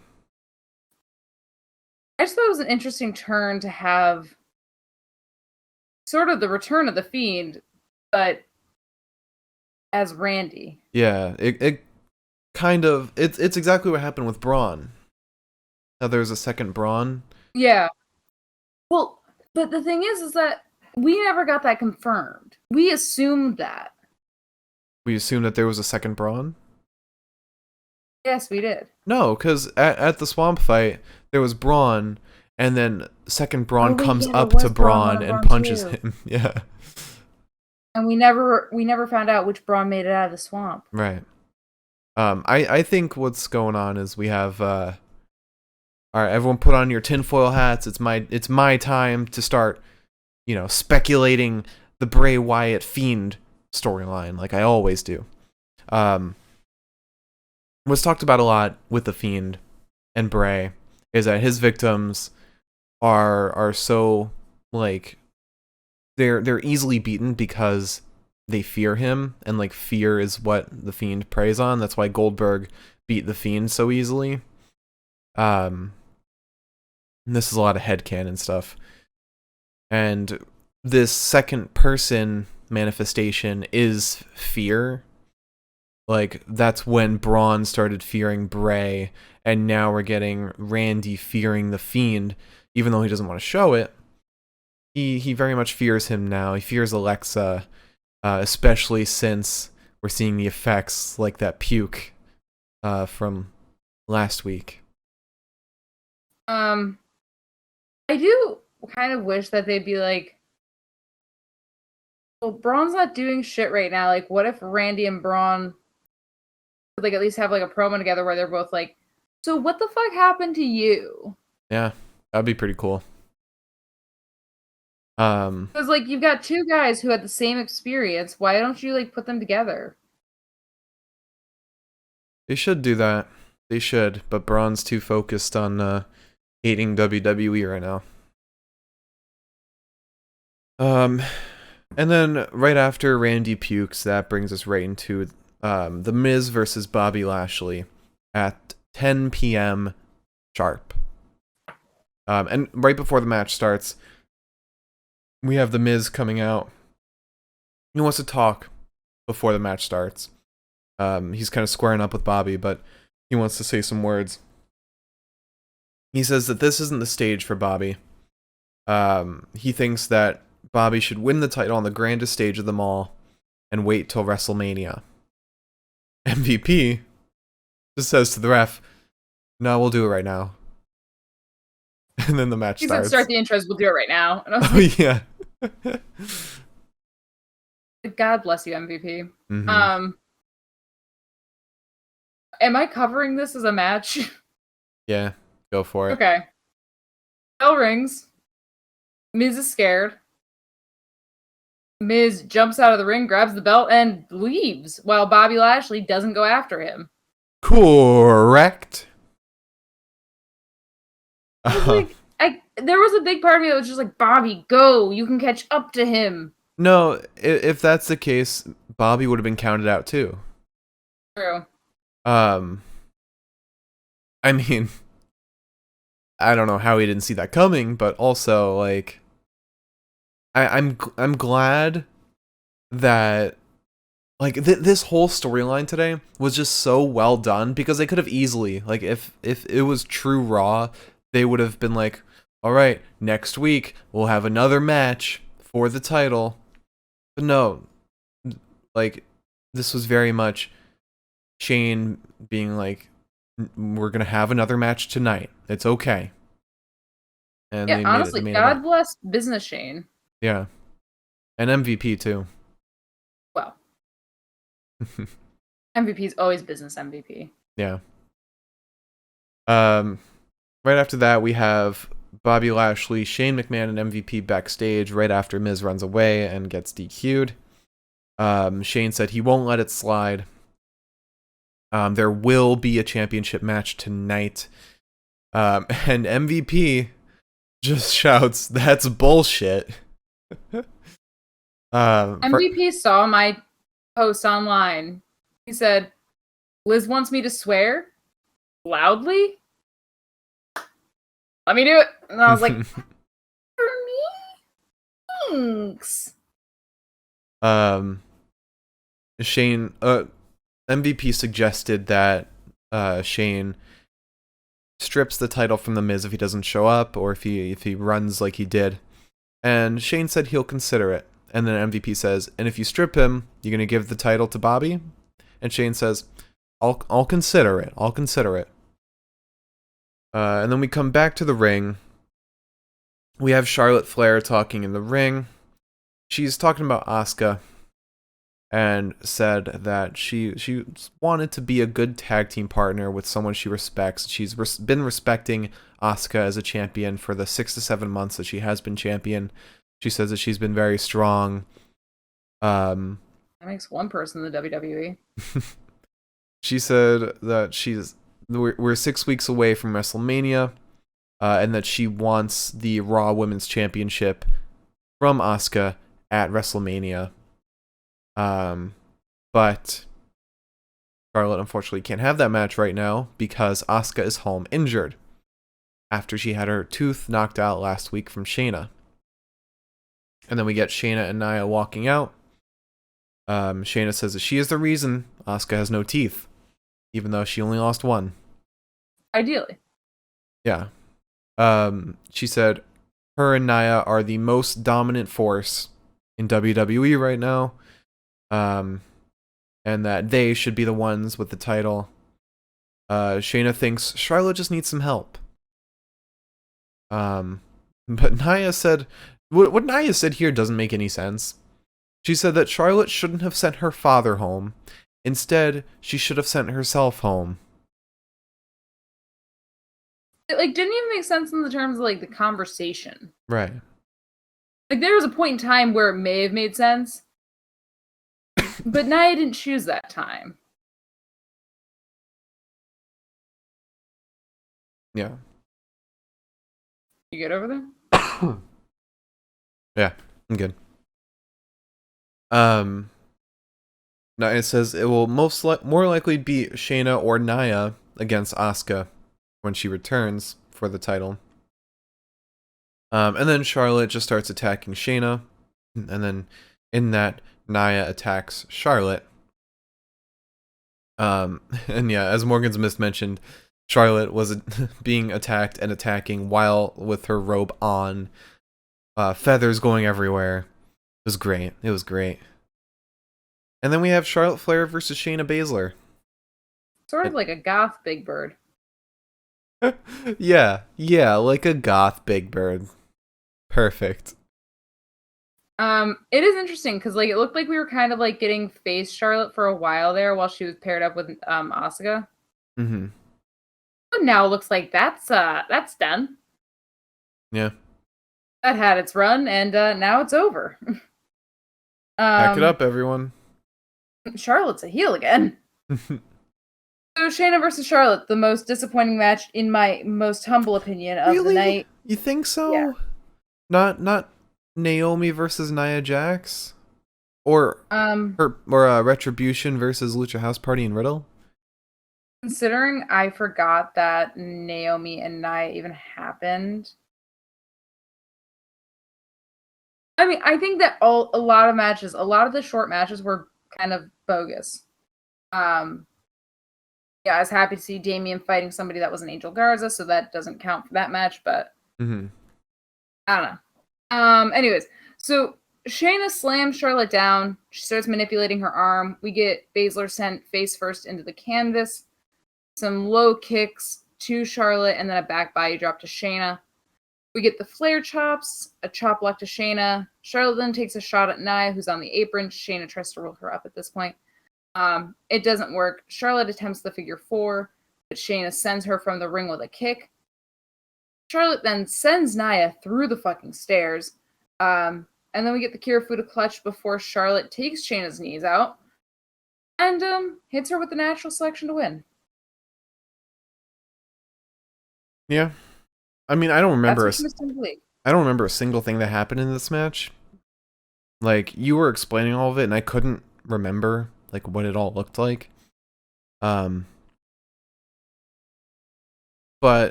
just thought it was an interesting turn to have sort of the return of the Fiend, but as Randy. Yeah, it kind of it's exactly what happened with Braun. Now there's a second Braun. Yeah. Well, but the thing is that we never got that confirmed. We assumed that. We assumed that there was a second Braun? Yes, we did. No, because at the Swamp fight, there was Braun, and then second Braun comes up to Braun and punches him. Yeah. And we never found out which Braun made it out of the swamp. Right. I think what's going on is we have all right, everyone put on your tinfoil hats. It's my time to start, speculating the Bray Wyatt Fiend storyline like I always do. What's talked about a lot with the Fiend and Bray is that his victims are so like they're easily beaten because they fear him, and like fear is what the Fiend preys on. That's why Goldberg beat the Fiend so easily. And this is a lot of headcanon stuff. And this second person manifestation is fear. Like, that's when Braun started fearing Bray, and now we're getting Randy fearing the Fiend, even though he doesn't want to show it. He very much fears him now. He fears Alexa, especially since we're seeing the effects like that puke from last week. I do kind of wish that they'd be like, well, Braun's not doing shit right now. Like, what if Randy and Braun could, like, at least have like a promo together where they're both like, so what the fuck happened to you? Yeah, that'd be pretty cool. Because like you've got 2 guys who had the same experience. Why don't you like put them together? They should do that. They should, but Braun's too focused on hating WWE right now. And then right after Randy pukes, that brings us right into The Miz versus Bobby Lashley at 10 p.m. sharp. And right before the match starts, we have The Miz coming out. He wants to talk before the match starts. He's kind of squaring up with Bobby, but he wants to say some words. He says that this isn't the stage for Bobby. He thinks that Bobby should win the title on the grandest stage of them all and wait till WrestleMania. MVP just says to the ref, "No, we'll do it right now." And then the match starts. He said, "Start the intros. We'll do it right now." And I was like, yeah. God bless you, MVP. Mm-hmm. Am I covering this as a match? Yeah, go for it. Okay. Bell rings. Miz is scared. Miz jumps out of the ring, grabs the belt, and leaves, while Bobby Lashley doesn't go after him. Correct. There was a big part of me that was just like, Bobby, go! You can catch up to him. No, if that's the case, Bobby would have been counted out too. True. I mean, I don't know how he didn't see that coming, but also like, I'm glad that like this whole storyline today was just so well done, because they could have easily, like, if it was true Raw, they would have been like, all right, next week we'll have another match for the title, But no, like, this was very much Shane being like, we're gonna have another match tonight. It's okay. And Yeah, they made it the honestly, main God event. bless Business Shane. Yeah. And MVP too. Well, MVP is always business MVP. Yeah. Right after that, we have Bobby Lashley, Shane McMahon, and MVP backstage right after Miz runs away and gets DQ'd. Shane said he won't let it slide. There will be a championship match tonight. And MVP just shouts, "That's bullshit." MVP saw my post online. He said, Liz wants me to swear loudly. Let me do it. And I was like, for me? Thanks. Shane, MVP suggested that Shane strips the title from the Miz if he doesn't show up, or if he runs like he did. And Shane said he'll consider it. And then MVP says, "And if you strip him, you're gonna give the title to Bobby?" And Shane says, I'll consider it. I'll consider it." And then we come back to the ring. We have Charlotte Flair talking in the ring. She's talking about Asuka and said that she wanted to be a good tag team partner with someone she respects. She's been respecting Asuka as a champion for the 6 to 7 months that she has been champion. She says that she's been very strong. That makes one person in the WWE. She said that we're 6 weeks away from WrestleMania, and that she wants the Raw Women's Championship from Asuka at WrestleMania. But Charlotte unfortunately can't have that match right now because Asuka is home injured after she had her tooth knocked out last week from Shayna. And then we get Shayna and Naya walking out. Shayna says that she is the reason Asuka has no teeth, even though she only lost one. Ideally. Yeah. She said her and Naya are the most dominant force in WWE right now. And that they should be the ones with the title. Shayna thinks Charlotte just needs some help. But Naya said, what Naya said here doesn't make any sense. She said that Charlotte shouldn't have sent her father home. Instead, she should have sent herself home. It didn't even make sense in the terms of the conversation. Right. There was a point in time where it may have made sense, but Naya didn't choose that time. Yeah. You good over there? Yeah, I'm good. Now it says it will more likely be Shayna or Naya against Asuka when she returns for the title. And then Charlotte just starts attacking Shayna, and then in that Naya attacks Charlotte. And yeah, as Morgan's Mist mentioned, Charlotte was being attacked and attacking while with her robe on, feathers going everywhere. It was great. It was great. And then we have Charlotte Flair versus Shayna Baszler. Sort of like a goth Big Bird. Yeah, like a goth Big Bird. Perfect. It is interesting because it looked like we were kind of getting face Charlotte for a while there while she was paired up with Asuka. Mm-hmm. But now it looks like that's done. Yeah. That had its run, and now it's over. Pack it up, everyone. Charlotte's a heel again. So Shayna versus Charlotte, the most disappointing match in my most humble opinion of the night. You think so? Yeah. Not Naomi versus Nia Jax, or Retribution versus Lucha House Party and Riddle. Considering I forgot that Naomi and Nia even happened. I mean, I think that a lot of the short matches were kind of bogus. Yeah, I was happy to see Damian fighting somebody that was an Angel Garza, so that doesn't count for that match, but I don't know. Anyways, so Shayna slams Charlotte down. She starts manipulating her arm. We get Basler sent face first into the canvas. Some low kicks to Charlotte, and then a back body drop to Shayna. We get the Flair chops, a chop block to Shayna. Charlotte then takes a shot at Naya, who's on the apron. Shayna tries to roll her up at this point. It doesn't work. Charlotte attempts the figure 4, but Shayna sends her from the ring with a kick. Charlotte then sends Naya through the fucking stairs. And then we get the Kirifuda clutch before Charlotte takes Shayna's knees out and hits her with the natural selection to win. Yeah. I mean, I don't remember I don't remember a single thing that happened in this match. Like, you were explaining all of it and I couldn't remember like what it all looked like. But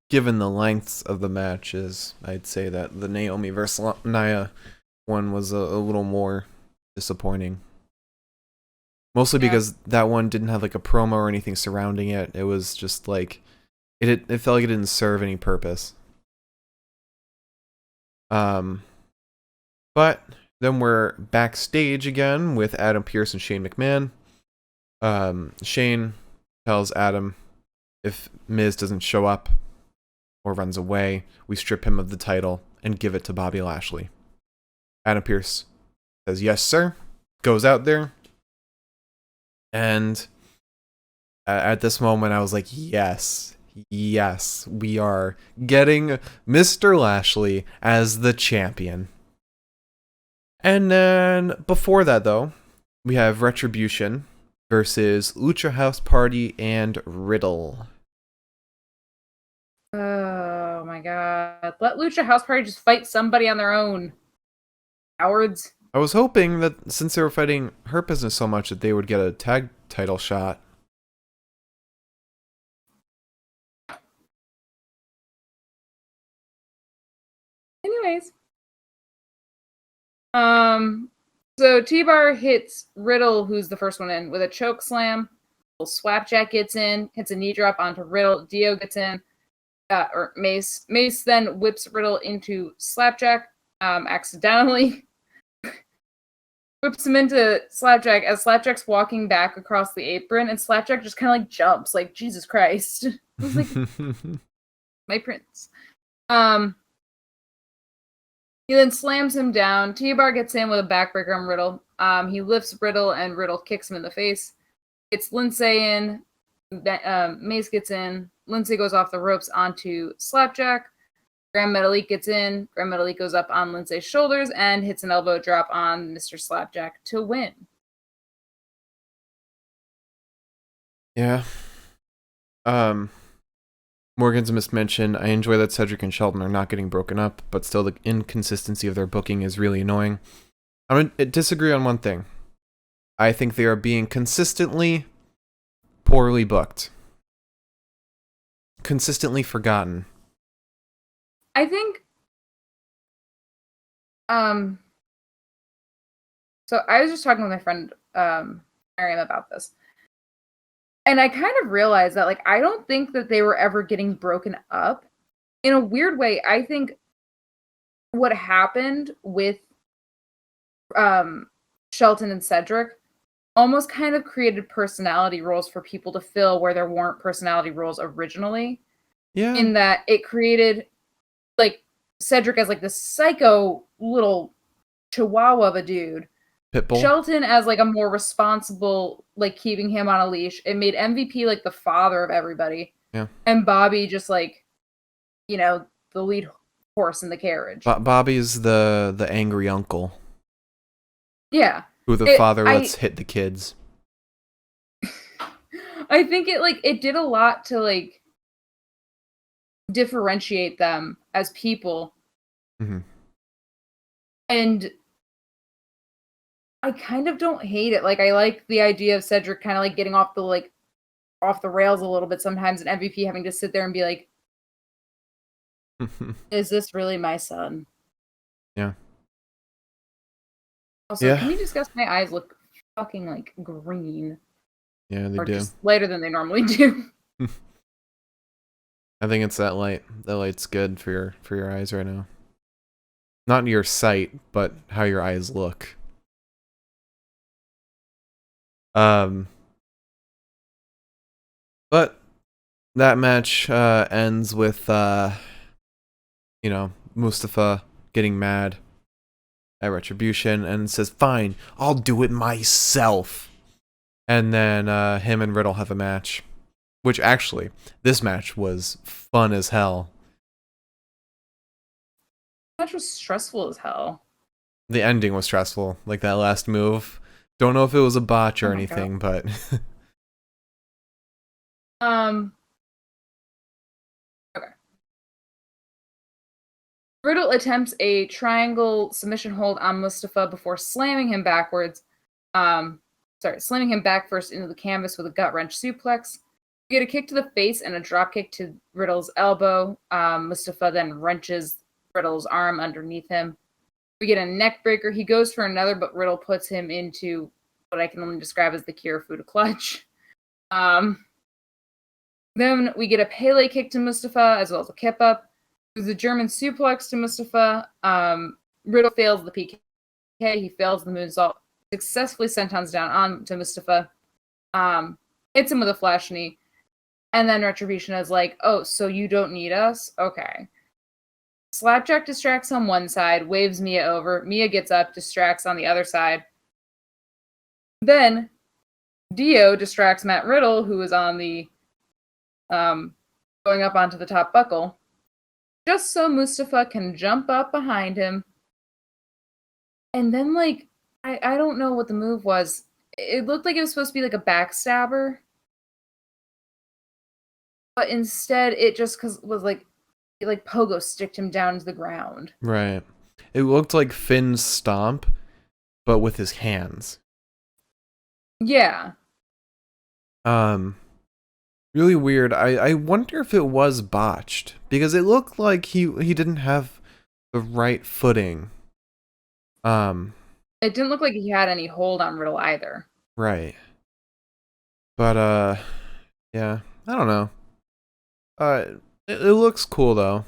given the lengths of the matches, I'd say that the Naomi versus Naya one was a little more disappointing. Mostly because that one didn't have like a promo or anything surrounding it. It was just like it felt like it didn't serve any purpose. But then we're backstage again with Adam Pearce and Shane McMahon. Shane tells Adam if Miz doesn't show up or runs away, we strip him of the title and give it to Bobby Lashley. Adam Pearce says, yes, sir. Goes out there. And at this moment, I was like, yes, we are getting Mr. Lashley as the champion. And then before that, though, we have Retribution versus Lucha House Party and Riddle. Oh my god. Let Lucha House Party just fight somebody on their own. Cowards. I was hoping that since they were fighting Hurt Business so much that they would get a tag title shot. Anyways. So T-Bar hits Riddle, who's the first one in, with a choke slam. Slapjack gets in, hits a knee drop onto Riddle. Dio gets in, or Mace. Mace then whips Riddle into Slapjack, accidentally. Whips him into Slapjack as Slapjack's walking back across the apron, and Slapjack just kind of like jumps, like, Jesus Christ. I was like, my prince. He then slams him down. T-Bar gets in with a backbreaker on Riddle. He lifts Riddle, and Riddle kicks him in the face. It's Lindsay in. Mace gets in. Lindsay goes off the ropes onto Slapjack. Grand Metalik gets in. Grand Metalik goes up on Lindsay's shoulders and hits an elbow drop on Mr. Slapjack to win. Yeah. Morgan's mismentioned. I enjoy that Cedric and Shelton are not getting broken up, but still the inconsistency of their booking is really annoying. I'm going to disagree on one thing. I think they are being consistently poorly booked. Consistently forgotten. I think, so I was just talking with my friend, Miriam, about this. And I kind of realized that, like, I don't think that they were ever getting broken up. In a weird way, I think what happened with Shelton and Cedric almost kind of created personality roles for people to fill where there weren't personality roles originally. Yeah. In that it created, like, Cedric as, like, this psycho little chihuahua of a dude. Pitbull. Shelton as, like, a more responsible, like, keeping him on a leash. It made MVP, like, the father of everybody. Yeah. And Bobby just, like, you know, the lead horse in the carriage. Bobby's the angry uncle. Yeah. Who the father lets hit the kids. I think it did a lot to, like, differentiate them as people. Mm-hmm. And I kind of don't hate it. Like, I like the idea of Cedric kind of, like, getting off the rails a little bit sometimes, and MVP having to sit there and be like, is this really my son? Yeah. Also, can we discuss my eyes look fucking, like, green? Yeah, they or do. Just lighter than they normally do. I think it's that light. That light's good for your eyes right now. Not your sight, but how your eyes look. But that match ends with, Mustafa getting mad at Retribution and says, fine, I'll do it myself. And then him and Riddle have a match. Which actually, this match was fun as hell. The match was stressful as hell. The ending was stressful. Like that last move. Don't know if it was a botch or anything, but... Okay. Riddle attempts a triangle submission hold on Mustafa before slamming him backwards. Slamming him back first into the canvas with a gut wrench suplex. We get a kick to the face and a drop kick to Riddle's elbow. Mustafa then wrenches Riddle's arm underneath him. We get a neck breaker. He goes for another, but Riddle puts him into what I can only describe as the Kirifuda clutch. Then we get a Pele kick to Mustafa, as well as a kip up. There's a German suplex to Mustafa. Riddle fails the PK. He fails the moonsault. Successfully sentons down on to Mustafa. Hits him with a flash knee. And then Retribution is like, oh, so you don't need us? Okay. Slapjack distracts on one side, waves Mia over. Mia gets up, distracts on the other side. Then Dio distracts Matt Riddle, who is on the going up onto the top buckle, just so Mustafa can jump up behind him. And then, like, I don't know what the move was. It looked like it was supposed to be like a backstabber. But instead, it just was like, it like pogo sticked him down to the ground. Right. It looked like Finn's stomp, but with his hands. Yeah. Really weird. I wonder if it was botched, because it looked like he didn't have the right footing. It didn't look like he had any hold on Riddle either. Right. But yeah, I don't know. It looks cool though.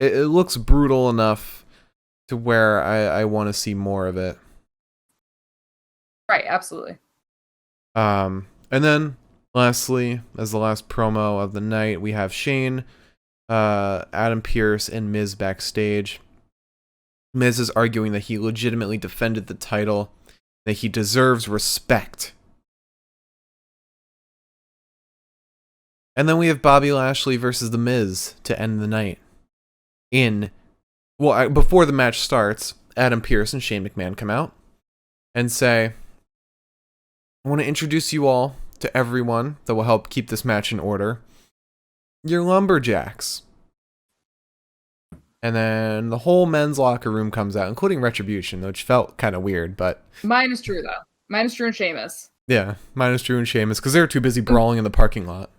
It looks brutal enough to where I want to see more of it. Right, absolutely. And then lastly, as the last promo of the night, we have Shane, Adam Pearce, and Miz backstage. Miz is arguing that he legitimately defended the title, that he deserves respect. And then we have Bobby Lashley versus The Miz to end the night. Before the match starts, Adam Pearce and Shane McMahon come out and say, I want to introduce you all to everyone that will help keep this match in order. You're Lumberjacks. And then the whole men's locker room comes out, including Retribution, which felt kind of weird, but... Mine is Drew, though. Mine is Drew and Sheamus. Yeah, minus Drew and Sheamus, because they were too busy brawling in the parking lot.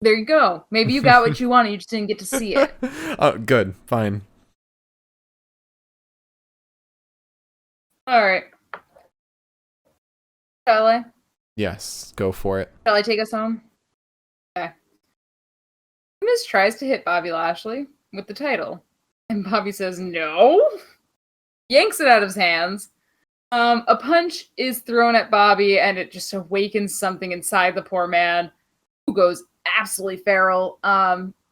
There you go. Maybe you got what you wanted, you just didn't get to see it. Oh, good. Fine. Alright. Shall I? Yes, go for it. Shall I take us home? Okay. Miz tries to hit Bobby Lashley with the title. And Bobby says no. Yanks it out of his hands. A punch is thrown at Bobby and it just awakens something inside the poor man, who goes absolutely feral.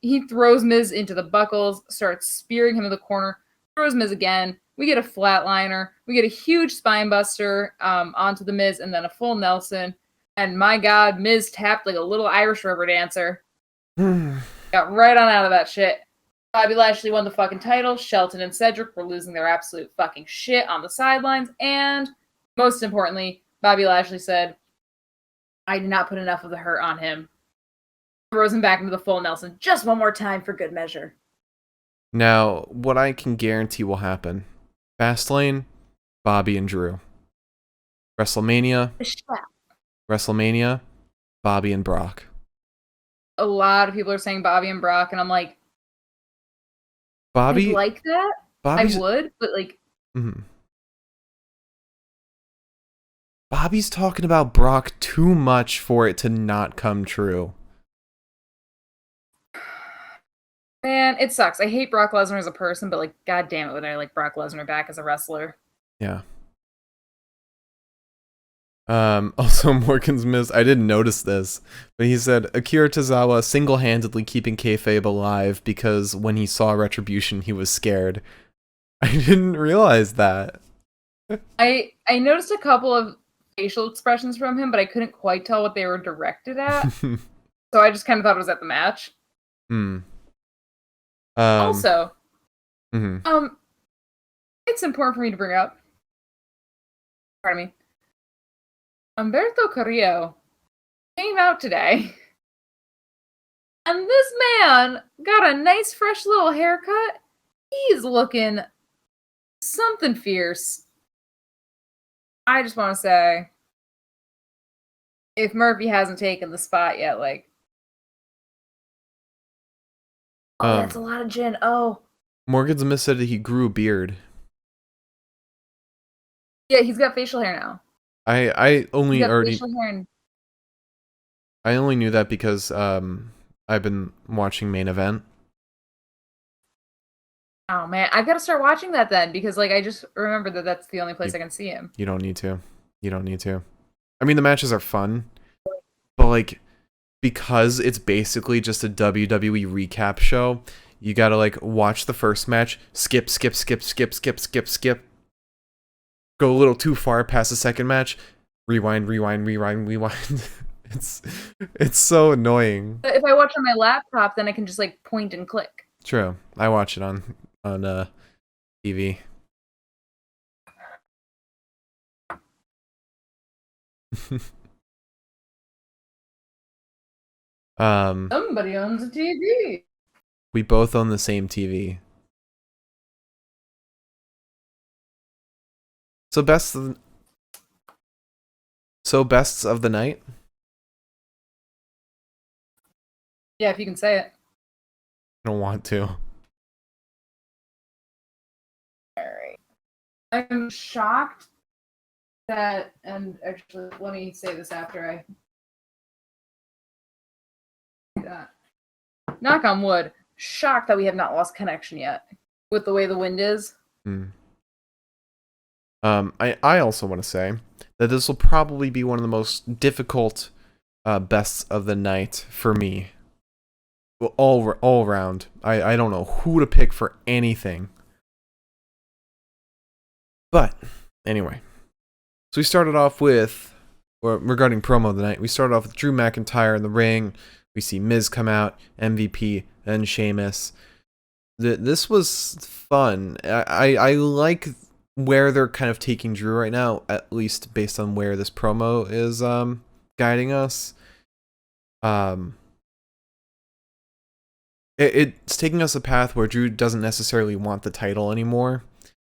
He throws Miz into the buckles, starts spearing him in the corner, throws Miz again. We get a flatliner. We get a huge spine buster onto the Miz and then a full Nelson. And my God, Miz tapped like a little Irish rubber dancer. Got right on out of that shit. Bobby Lashley won the fucking title. Shelton and Cedric were losing their absolute fucking shit on the sidelines. And most importantly, Bobby Lashley said, I did not put enough of the hurt on him. Throws him back into the full Nelson just one more time for good measure. Now, what I can guarantee will happen. Fastlane, Bobby and Drew. WrestleMania, Bobby and Brock. A lot of people are saying Bobby and Brock, and I'm like, Bobby, I'd like that. I would, but like... Mm-hmm. Bobby's talking about Brock too much for it to not come true. Man, it sucks. I hate Brock Lesnar as a person, but like, god damn it, would I like Brock Lesnar back as a wrestler? Yeah. Also, Morgan's missed. I didn't notice this, but he said Akira Tozawa single-handedly keeping kayfabe alive because when he saw Retribution, he was scared. I didn't realize that. I noticed a couple of facial expressions from him, but I couldn't quite tell what they were directed at. So I just kind of thought it was at the match. Hmm. Also, Mm-hmm. it's important for me to bring up. Pardon me. Humberto Carrillo came out today, and this man got a nice, fresh little haircut. He's looking something fierce. I just want to say, if Murphy hasn't taken the spot yet, like, oh, that's a lot of gin. Oh, Morgan's Miss said that he grew a beard. yeah, he's got facial hair now. I only I only knew that because I've been watching Main Event. Oh man, I've got to start watching that then because like I just remember that that's the only place I can see him. You don't need to. You don't need to. I mean, the matches are fun, but like because it's basically just a WWE recap show, you gotta like watch the first match, skip, go a little too far past the second match, rewind. It's so annoying. But if I watch on my laptop, then I can just like point and click. True. I watch it on TV. Somebody owns a TV. We both own the same TV. So bests of the night? Yeah, if you can say it. I don't want to. Alright. I'm shocked that, and actually, let me say this after I do that. Knock on wood. Shocked that we have not lost connection yet with the way the wind is. I also want to say that this will probably be one of the most difficult bests of the night for me. All around. I don't know who to pick for anything. But anyway, so we started off with, regarding promo of the night, we started off with Drew McIntyre in the ring. We see Miz come out, MVP, and Sheamus. This was fun. I like where they're kind of taking Drew right now, at least based on where this promo is guiding us. It's taking us a path where Drew doesn't necessarily want the title anymore.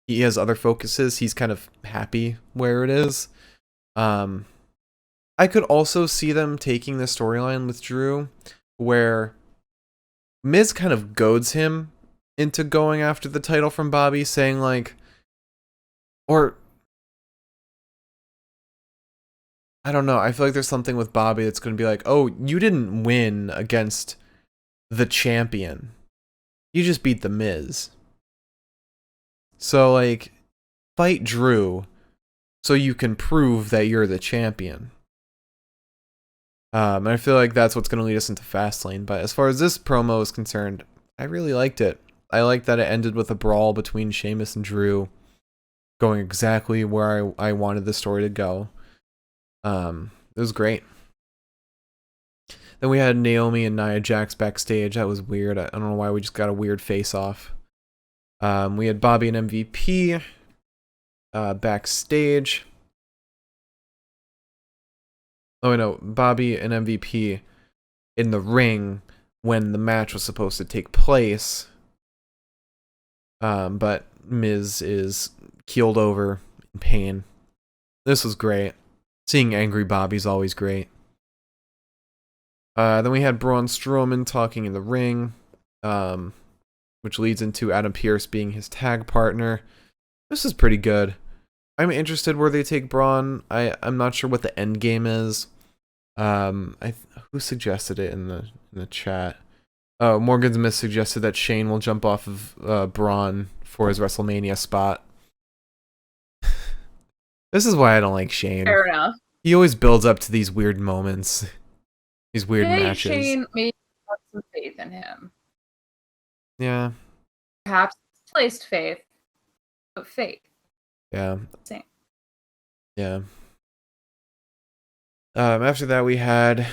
He has other focuses. He's kind of happy where it is. I could also see them taking the storyline with Drew where Miz kind of goads him into going after the title from Bobby, saying like, or I don't know, I feel like there's something with Bobby that's going to be like, oh, you didn't win against the champion. You just beat the Miz. So like, fight Drew so you can prove that you're the champion. And I feel like that's what's going to lead us into Fastlane. But as far as this promo is concerned, I really liked it. I liked that it ended with a brawl between Sheamus and Drew, going exactly where I wanted the story to go. It was great. Then we had Naomi and Nia Jax backstage. That was weird. I don't know why we just got a weird face-off. We had Bobby and MVP backstage. Oh, no, Bobby and MVP in the ring when the match was supposed to take place. But Miz is keeled over in pain. This was great. Seeing angry Bobby's always great. Then we had Braun Strowman talking in the ring, which leads into Adam Pearce being his tag partner. This is pretty good. I'm interested where they take Braun. I'm not sure what the end game is. Who suggested it in the chat? Oh, Morgan's Miss suggested that Shane will jump off of Braun for his WrestleMania spot. This is why I don't like Shane. Fair enough. He always builds up to these weird moments, these weird matches. Shane may have some faith in him. Yeah. Perhaps misplaced faith, but faith. Yeah. Same. Yeah. After that, we had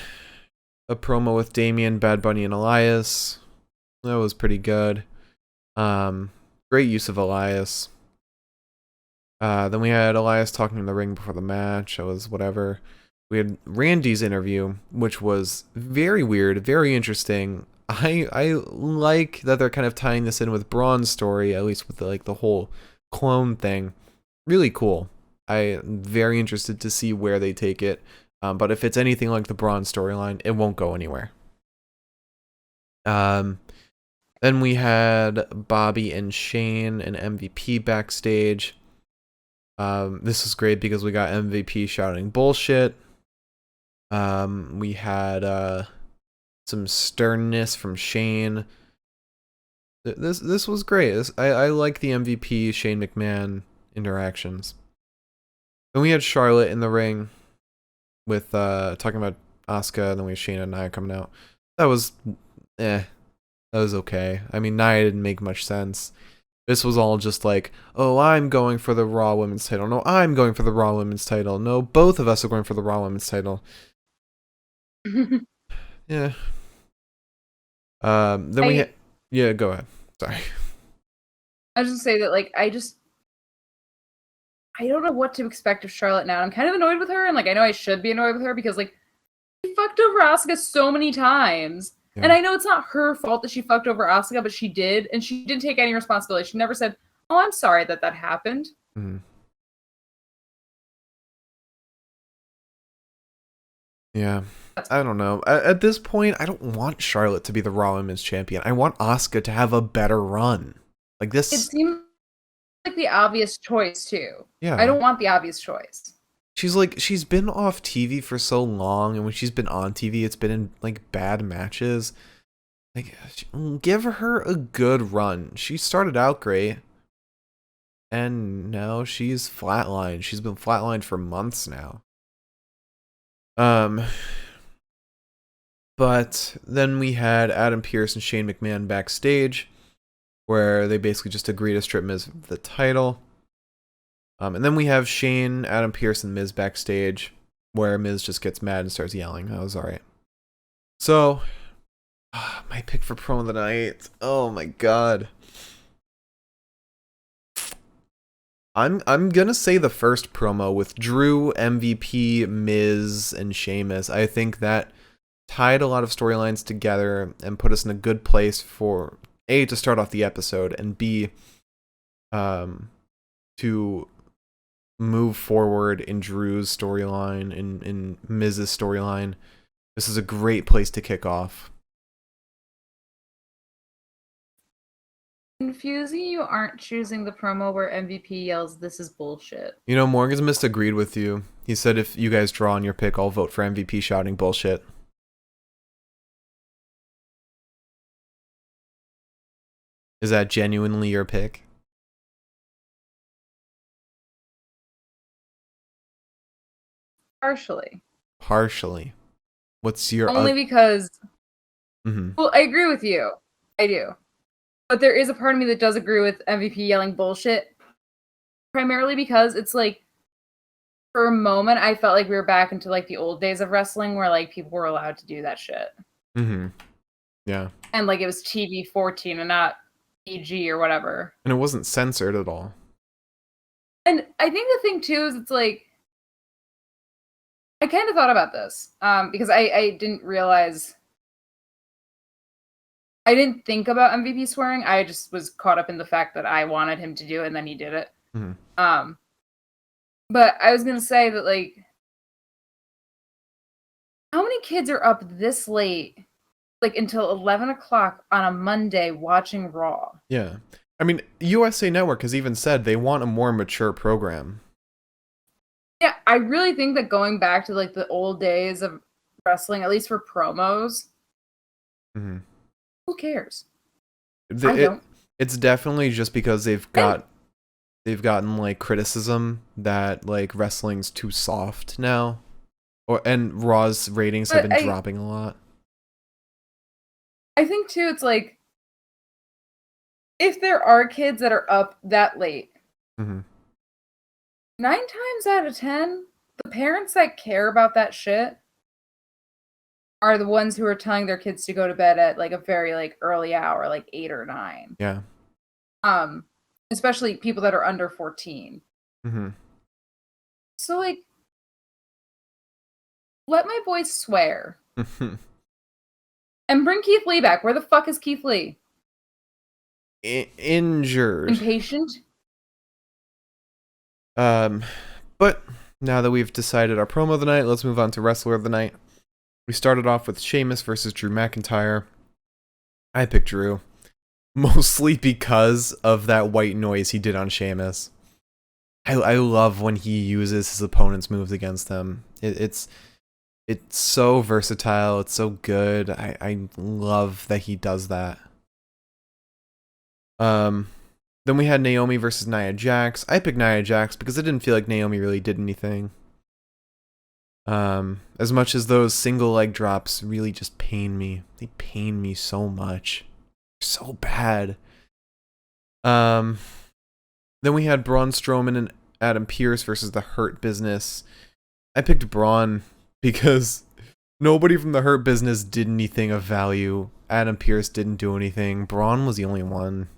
a promo with Damian, Bad Bunny, and Elias. That was pretty good. Great use of Elias. Then we had Elias talking in the ring before the match. That was whatever. We had Randy's interview, which was very weird, very interesting. I like that they're kind of tying this in with Braun's story, at least with the whole clone thing. Really cool. I'm very interested to see where they take it. But if it's anything like the Braun storyline, it won't go anywhere. Then we had Bobby and Shane and MVP backstage. This was great because we got MVP shouting bullshit. We had some sternness from Shane. This was great. I like the MVP Shane McMahon interactions. Then we had Charlotte in the ring with talking about Asuka, and then we had Shayna and Naya coming out. That was that was okay. I mean, Naya didn't make much sense. This was all just like, oh, I'm going for the Raw Women's title. No, I'm going for the Raw Women's title. No, both of us are going for the Raw Women's title. Yeah. Then yeah, go ahead. Sorry. I was just say that, like, I don't know what to expect of Charlotte now. I'm kind of annoyed with her, and like I know I should be annoyed with her because like she fucked over Asuka so many times. Yeah. And I know it's not her fault that she fucked over Asuka, but she did, and she didn't take any responsibility. She never said, "Oh, I'm sorry that happened." Mm-hmm. Yeah. I don't know. At this point, I don't want Charlotte to be the Raw Women's Champion. I want Asuka to have a better run. Like this. It seems like the obvious choice too. Yeah. I don't want the obvious choice. She's been off TV for so long, and when she's been on TV, it's been in like bad matches. Like, give her a good run. She started out great, and now she's flatlined. She's been flatlined for months now. But then we had Adam Pearce and Shane McMahon backstage, where they basically just agree to strip Miz of the title. And then we have Shane, Adam Pearce, and Miz backstage, where Miz just gets mad and starts yelling. That was alright. So, my pick for promo of the night. Oh my god. I'm gonna say the first promo with Drew, MVP, Miz, and Sheamus. I think that tied a lot of storylines together and put us in a good place for A, to start off the episode, and B, to move forward in Drew's storyline, in Miz's storyline. This is a great place to kick off. Confusing you aren't choosing the promo where MVP yells, "This is bullshit." You know, Morgan's Mist agreed with you. He said if you guys draw on your pick, I'll vote for MVP shouting bullshit. Is that genuinely your pick? Partially. What's your... Only because... Mm-hmm. Well, I agree with you. I do. But there is a part of me that does agree with MVP yelling bullshit. Primarily because it's like, for a moment, I felt like we were back into like the old days of wrestling where like people were allowed to do that shit. Mm-hmm. Yeah. And like it was TV 14 and not PG or whatever. And it wasn't censored at all. And I think the thing too is it's like, I kind of thought about this because I didn't realize... I didn't think about MVP swearing. I just was caught up in the fact that I wanted him to do it, and then he did it. Mm-hmm. But I was gonna say that, like, how many kids are up this late, like until 11 o'clock on a Monday watching Raw? Yeah, I mean, USA Network has even said they want a more mature program. Yeah, I really think that going back to like the old days of wrestling, at least for promos. Mm-hmm. Who cares? I don't. It's definitely just because they've gotten like criticism that like wrestling's too soft now, and Raw's ratings have been dropping a lot. I think too, it's like if there are kids that are up that late, 9 times out of 10, the parents that care about that shit are the ones who are telling their kids to go to bed at like a very like early hour, like 8 or 9. Yeah. Especially people that are under 14. So like, let my boys swear. And bring Keith Lee back. Where the fuck is Keith Lee? Injured. Impatient. But now that we've decided our promo of the night, let's move on to wrestler of the night. We started off with Sheamus versus Drew McIntyre. I picked Drew. Mostly because of that white noise he did on Sheamus. I love when he uses his opponent's moves against them. It's so versatile. It's so good. I love that he does that. Then we had Naomi versus Nia Jax. I picked Nia Jax because I didn't feel like Naomi really did anything. As much as those single leg drops really just pain me. They pain me so much. So bad. Then we had Braun Strowman and Adam Pearce versus the Hurt Business. I picked Braun because nobody from the Hurt Business did anything of value. Adam Pearce didn't do anything. Braun was the only one.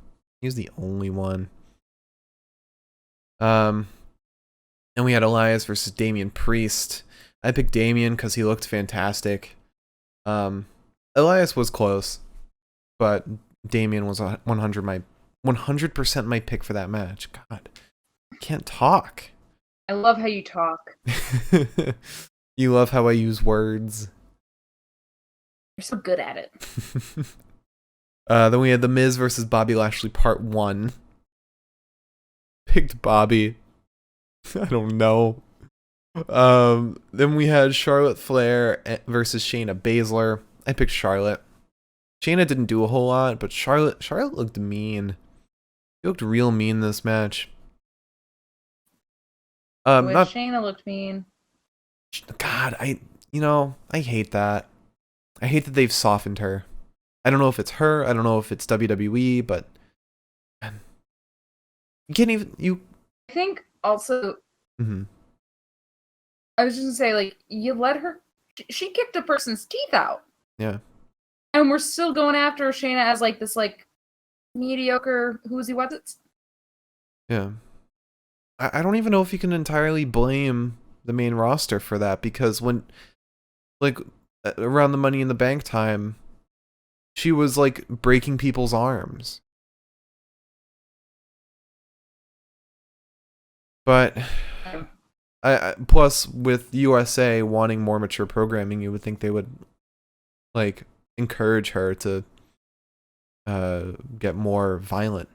He was the only one. And we had Elias versus Damien Priest. I picked Damian because he looked fantastic. Elias was close, but Damian was 100% my pick for that match. God, I can't talk. I love how you talk. You love how I use words. You're so good at it. Then we had The Miz versus Bobby Lashley Part 1. Picked Bobby. I don't know. Then we had Charlotte Flair versus Shayna Baszler. I picked Charlotte. Shayna didn't do a whole lot, but Charlotte looked mean. She looked real mean this match. Shayna looked mean. God, I hate that. I hate that they've softened her. I don't know if it's her. I don't know if it's WWE, but you can't even. I think also. I was just gonna say, like, you let her. She kicked a person's teeth out. Yeah. And we're still going after Shayna as like this like mediocre who's he what's. Yeah. I don't even know if you can entirely blame the main roster for that, because when, like, around the Money in the Bank time, she was like breaking people's arms. But plus with USA wanting more mature programming, you would think they would like encourage her to get more violent.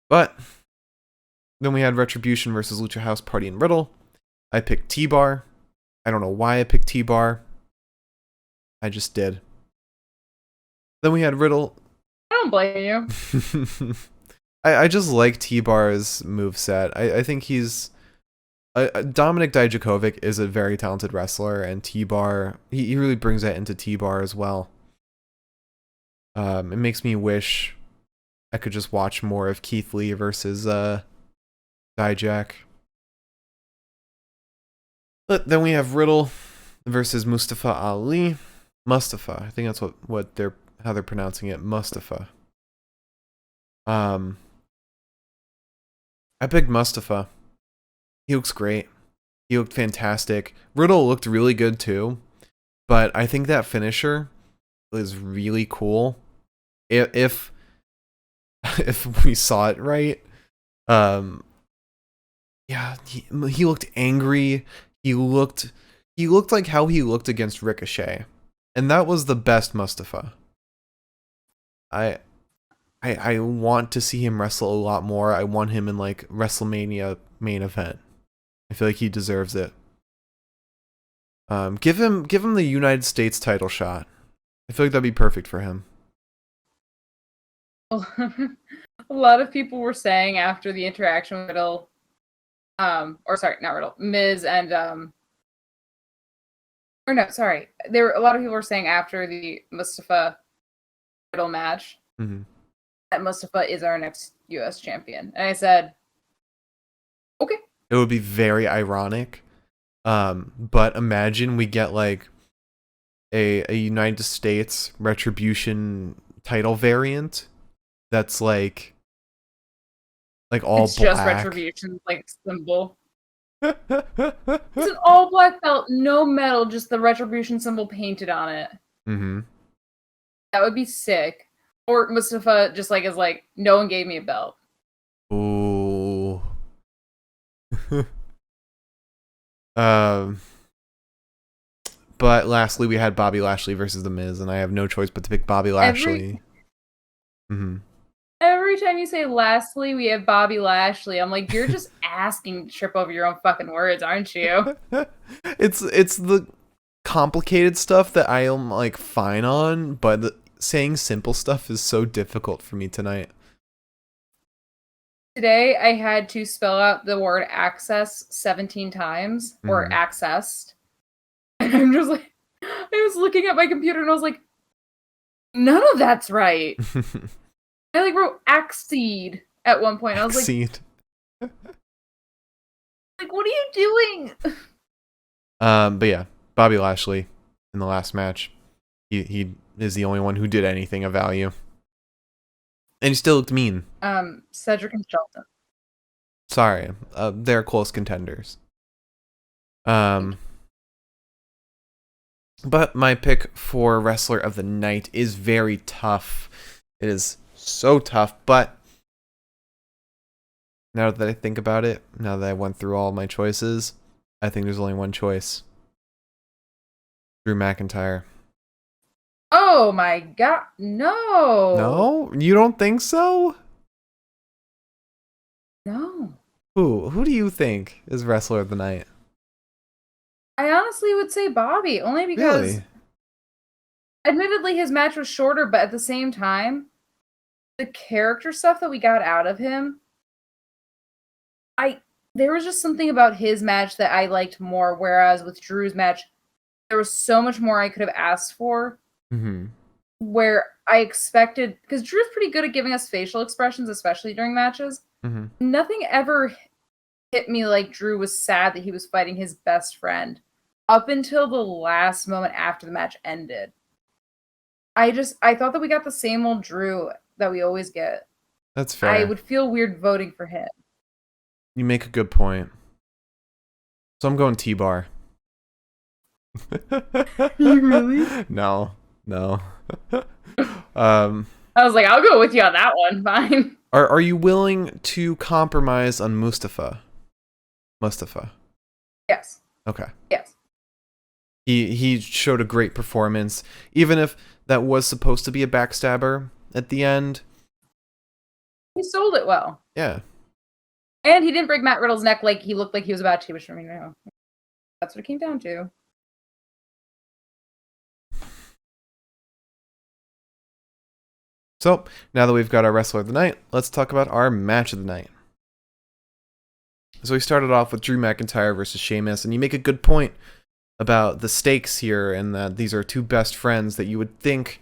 But then we had Retribution versus Lucha House Party and Riddle. I picked T-Bar. I don't know why I picked T-Bar. I just did. Then we had Riddle. I don't blame you. I just like T-Bar's moveset. I think he's... Dominic Dijakovic is a very talented wrestler, and T-Bar, he really brings that into T-Bar as well. It makes me wish I could just watch more of Keith Lee versus Dijak. But then we have Riddle versus Mustafa Ali. Mustafa, I think that's how they're pronouncing it. Mustafa. I picked Mustafa. He looks great. He looked fantastic. Riddle looked really good too, but I think that finisher is really cool. If we saw it right, yeah, he looked angry. He looked like how he looked against Ricochet, and that was the best Mustafa. I want to see him wrestle a lot more. I want him in like WrestleMania main event. I feel like he deserves it. Give him the United States title shot. I feel like that'd be perfect for him. A lot of people were saying after the interaction with Riddle, or sorry, not Riddle, Miz and or no, sorry, there were a lot of people were saying after the Mustafa Riddle match that Mustafa is our next U.S. champion, and I said, okay. It would be very ironic, but imagine we get like a United States Retribution title variant that's like all it's black. Just Retribution like symbol. It's an all black belt, no metal, just the Retribution symbol painted on it. That would be sick. Or Mustafa just like is like, no one gave me a belt. Ooh. But lastly, we had Bobby Lashley versus The Miz, and I have no choice but to pick Bobby Lashley. Every time you say lastly, we have Bobby Lashley, I'm like, you're just asking to trip over your own fucking words, aren't you? It's the complicated stuff that I am like fine on, but saying simple stuff is so difficult for me tonight. Today, I had to spell out the word access 17 times, or accessed. And I'm just like, I was looking at my computer and I was like, none of that's right. I like wrote Axeed at one point. I was like, what are you doing? But yeah, Bobby Lashley in the last match. He is the only one who did anything of value. And he still looked mean. Cedric and Shelton. Sorry. They're close contenders. But my pick for Wrestler of the Night is very tough. It is so tough, but now that I think about it, now that I went through all my choices, I think there's only one choice. Drew McIntyre. Oh my god, no. No? You don't think so? No. Who do you think is Wrestler of the Night? I honestly would say Bobby, only because admittedly his match was shorter, but at the same time, the character stuff that we got out of him, there was just something about his match that I liked more, whereas with Drew's match, there was so much more I could have asked for. Where I expected, because Drew's pretty good at giving us facial expressions, especially during matches. Nothing ever hit me like Drew was sad that he was fighting his best friend up until the last moment after the match ended. I thought that we got the same old Drew that we always get. That's fair. I would feel weird voting for him. You make a good point. So I'm going T-Bar. You really? No. I was like, I'll go with you on that one. Fine. Are you willing to compromise on Mustafa? Yes. Okay. Yes. He showed a great performance, even if that was supposed to be a backstabber at the end. He sold it well. Yeah. And he didn't break Matt Riddle's neck like he looked like he was about to, which I mean, that's what it came down to. So, now that we've got our Wrestler of the Night, let's talk about our Match of the Night. So we started off with Drew McIntyre versus Sheamus, and you make a good point about the stakes here, and that these are two best friends that you would think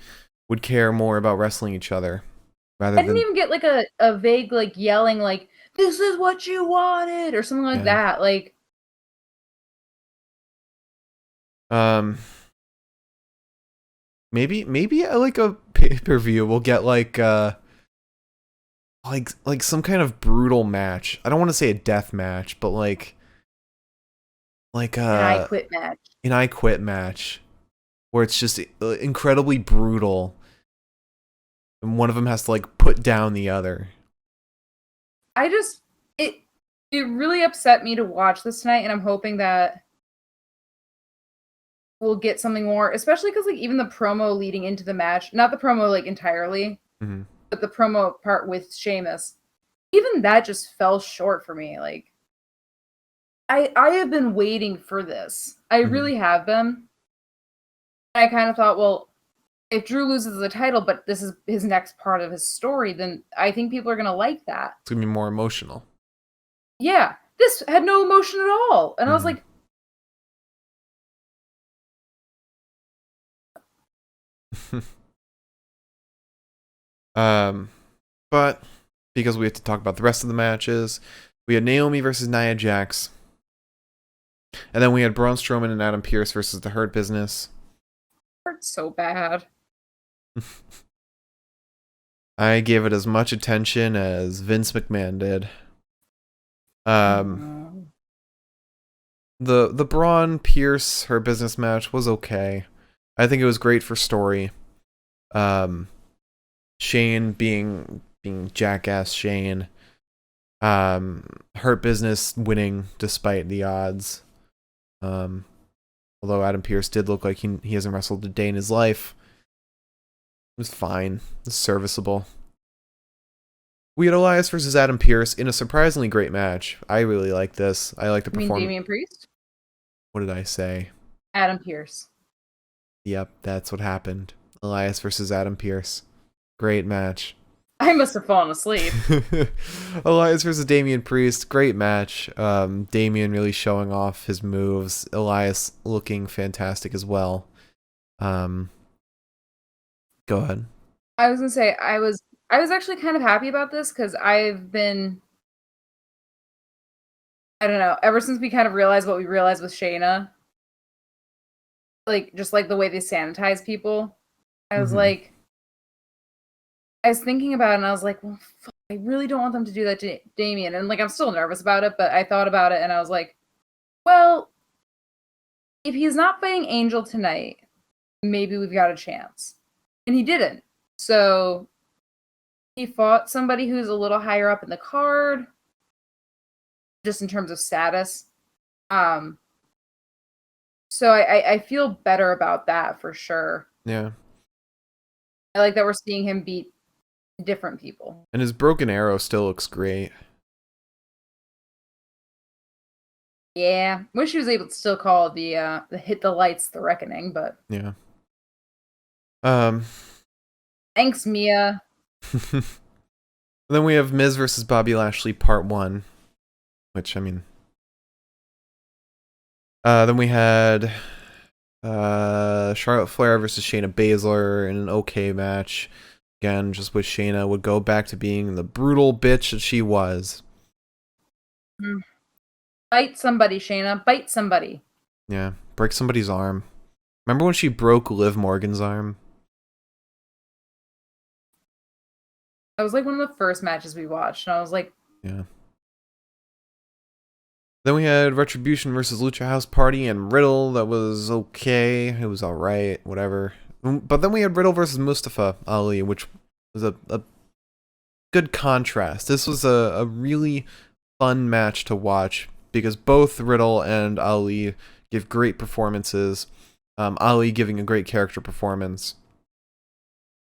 would care more about wrestling each other. I didn't even get like a vague like yelling like, this is what you wanted, or something like that. Like, maybe like a pay-per-view we'll get like some kind of brutal match. I don't want to say a death match, but like an I quit match. An I quit match where it's just incredibly brutal, and one of them has to like put down the other. It really upset me to watch this tonight, and I'm hoping that we'll get something more, especially because like even the promo leading into the match, not the promo like entirely, but the promo part with Sheamus, even that just fell short for me. Like, I have been waiting for this. I really have been. I kind of thought, well, if Drew loses the title, but this is his next part of his story, then I think people are going to like that. It's going to be more emotional. Yeah. This had no emotion at all. And I was like, but because we have to talk about the rest of the matches, we had Naomi versus Nia Jax. And then we had Braun Strowman and Adam Pearce versus the Hurt Business. hurts so bad. I gave it as much attention as Vince McMahon did. The Braun Pearce Hurt Business match was okay. I think it was great for story. Shane being jackass Shane. Hurt Business winning despite the odds. Although Adam Pearce did look like he hasn't wrestled a day in his life. It was fine. It was serviceable. We had Elias versus Adam Pearce in a surprisingly great match. I really like this. I like the performance. Damian Priest? What did I say? Adam Pearce. Yep, that's what happened. Elias versus Adam Pearce. Great match. I must have fallen asleep. Elias versus Damien Priest. Great match. Damien really showing off his moves. Elias looking fantastic as well. Go ahead. I was gonna say I was actually kind of happy about this because I've been, I don't know, ever since we kind of realized what we realized with Shayna, like just like the way they sanitize people, I was like, I was thinking about it and I was like, well, fuck, I really don't want them to do that to Damian, and like I'm still nervous about it, but I thought about it and I was like, well, if he's not fighting Angel tonight, maybe we've got a chance. And he didn't. So he fought somebody who's a little higher up in the card, just in terms of status. So I feel better about that for sure. Yeah. I like that we're seeing him beat different people. And his broken arrow still looks great. Yeah. Wish he was able to still call the hit the lights the reckoning, but yeah. Thanks, Mia. Then we have Miz versus Bobby Lashley Part 1. Which, I mean... then we had Charlotte Flair versus Shayna Baszler in an okay match. Again, just wish Shayna would go back to being the brutal bitch that she was. Bite somebody, Shayna. Bite somebody. Yeah, break somebody's arm. Remember when she broke Liv Morgan's arm? That was like one of the first matches we watched, and I was like, yeah. Then we had Retribution versus Lucha House Party and Riddle. That was okay. It was alright, whatever. But then we had Riddle versus Mustafa Ali, which was a good contrast. This was a really fun match to watch because both Riddle and Ali give great performances. Ali giving a great character performance.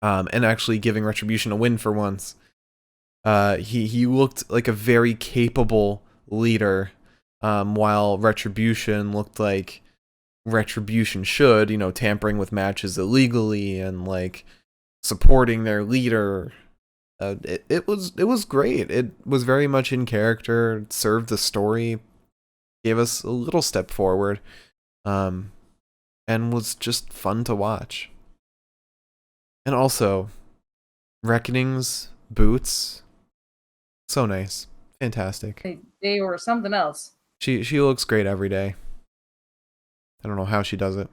And actually giving Retribution a win for once. He looked like a very capable leader, while Retribution looked like Retribution should, you know, tampering with matches illegally and like supporting their leader. It was great. It was very much in character. It served the story, gave us a little step forward, and was just fun to watch. And also, Reckoning's boots, so nice, fantastic. They were something else. She looks great every day. I don't know how she does it.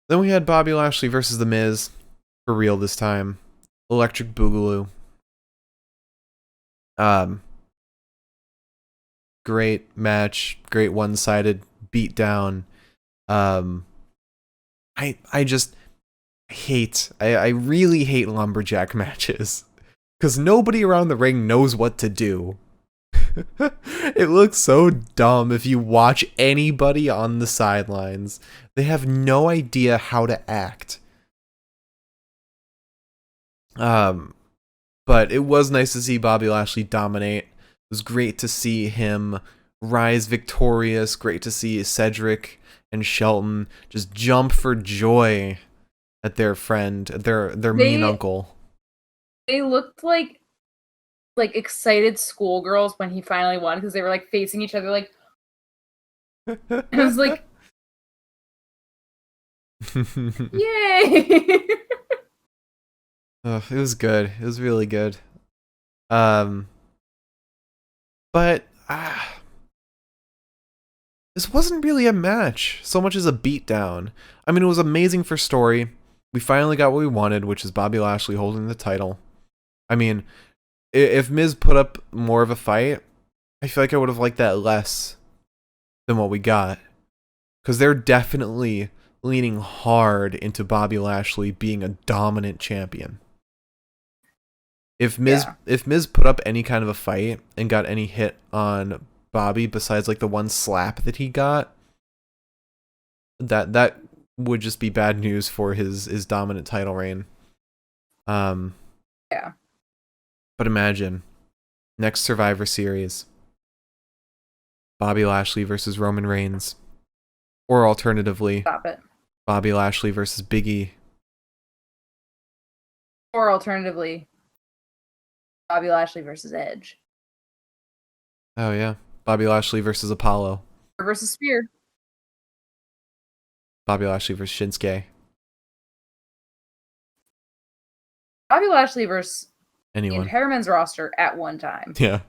Then we had Bobby Lashley versus The Miz, for real this time. Electric Boogaloo. Great match, great one-sided beatdown. I just hate, I really hate lumberjack matches because nobody around the ring knows what to do. It looks so dumb if you watch anybody on the sidelines. They have no idea how to act. But it was nice to see Bobby Lashley dominate. It was great to see him rise victorious. Great to see Cedric and Shelton just jump for joy at their friend, their mean uncle. They looked like excited schoolgirls when he finally won because they were like facing each other like. It was like, yay! Oh, it was good. It was really good. But this wasn't really a match so much as a beatdown. I mean, it was amazing for story. We finally got what we wanted, which is Bobby Lashley holding the title. I mean, if Miz put up more of a fight, I feel like I would have liked that less than what we got. Because they're definitely leaning hard into Bobby Lashley being a dominant champion. If Miz put up any kind of a fight and got any hit on Bobby besides like the one slap that he got, that would just be bad news for his dominant title reign. Yeah. But imagine next Survivor Series, Bobby Lashley versus Roman Reigns, or alternatively, Stop it. Bobby Lashley versus Big E, or alternatively, Bobby Lashley versus Edge. Oh yeah, Bobby Lashley versus Apollo, Or versus Spear. Bobby Lashley versus Shinsuke. Bobby Lashley versus Anyone. the entire men's roster at one time. Yeah.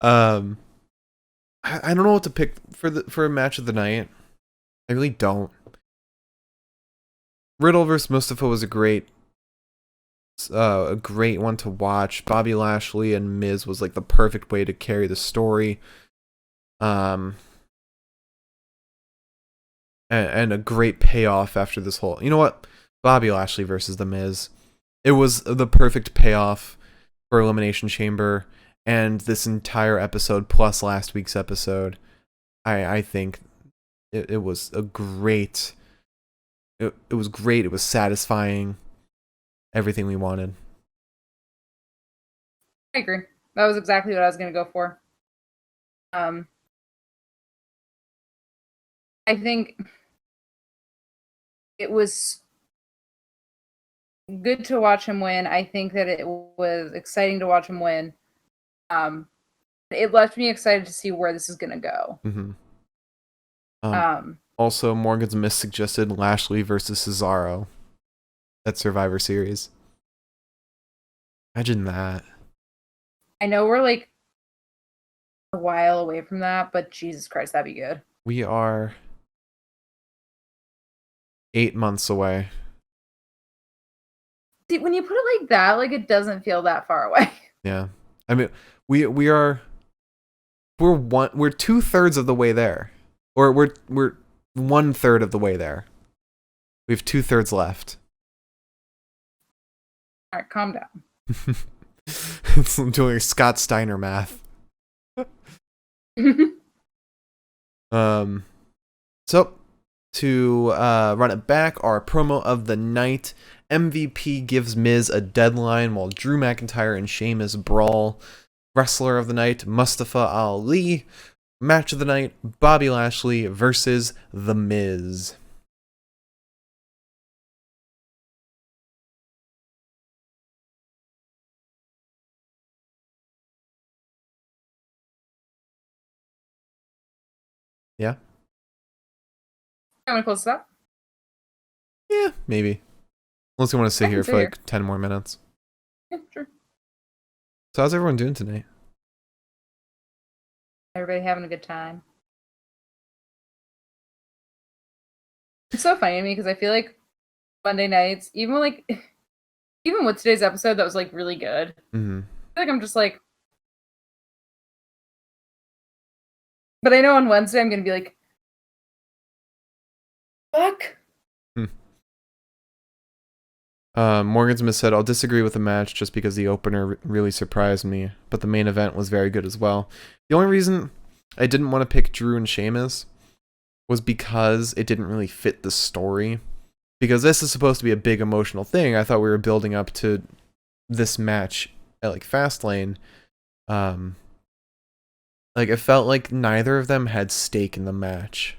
I don't know what to pick for a match of the night. I really don't. Riddle versus Mustafa was a great one to watch. Bobby Lashley and Miz was like the perfect way to carry the story. And a great payoff after this whole. You know what? Bobby Lashley versus the Miz. It was the perfect payoff for Elimination Chamber and this entire episode plus last week's episode. I think it was a great. It was great. It was satisfying. Everything we wanted. I agree. That was exactly what I was going to go for. I think it was good to watch him win. I think that it was exciting to watch him win. It left me excited to see where this is going to go. Mm-hmm. Also, Morgan's Miss suggested Lashley versus Cesaro at Survivor Series. Imagine that. I know we're like a while away from that, but Jesus Christ, that'd be good. We are 8 months away. See, when you put it like that, like it doesn't feel that far away. Yeah, I mean, we're 2/3 of the way there, or we're 1/3 of the way there. We have 2/3 left. All right, calm down. It's doing Scott Steiner math. So to run it back, our promo of the night. MVP gives Miz a deadline while Drew McIntyre and Sheamus brawl. Wrestler of the night, Mustafa Ali. Match of the night, Bobby Lashley versus The Miz. Yeah? I'm gonna close this up. Yeah, maybe. Unless you want to sit here for like 10 more minutes. Yeah, sure. So how's everyone doing tonight? Everybody having a good time. It's so funny to me because I feel like Monday nights, even with today's episode that was like really good. Mm-hmm. I feel like I'm just like, but I know on Wednesday I'm gonna be like, fuck. Morgan's Miss said, I'll disagree with the match just because the opener really surprised me, but the main event was very good as well. The only reason I didn't want to pick Drew and Sheamus was because it didn't really fit the story. Because this is supposed to be a big emotional thing. I thought we were building up to this match at like Fastlane. Like it felt like neither of them had stake in the match.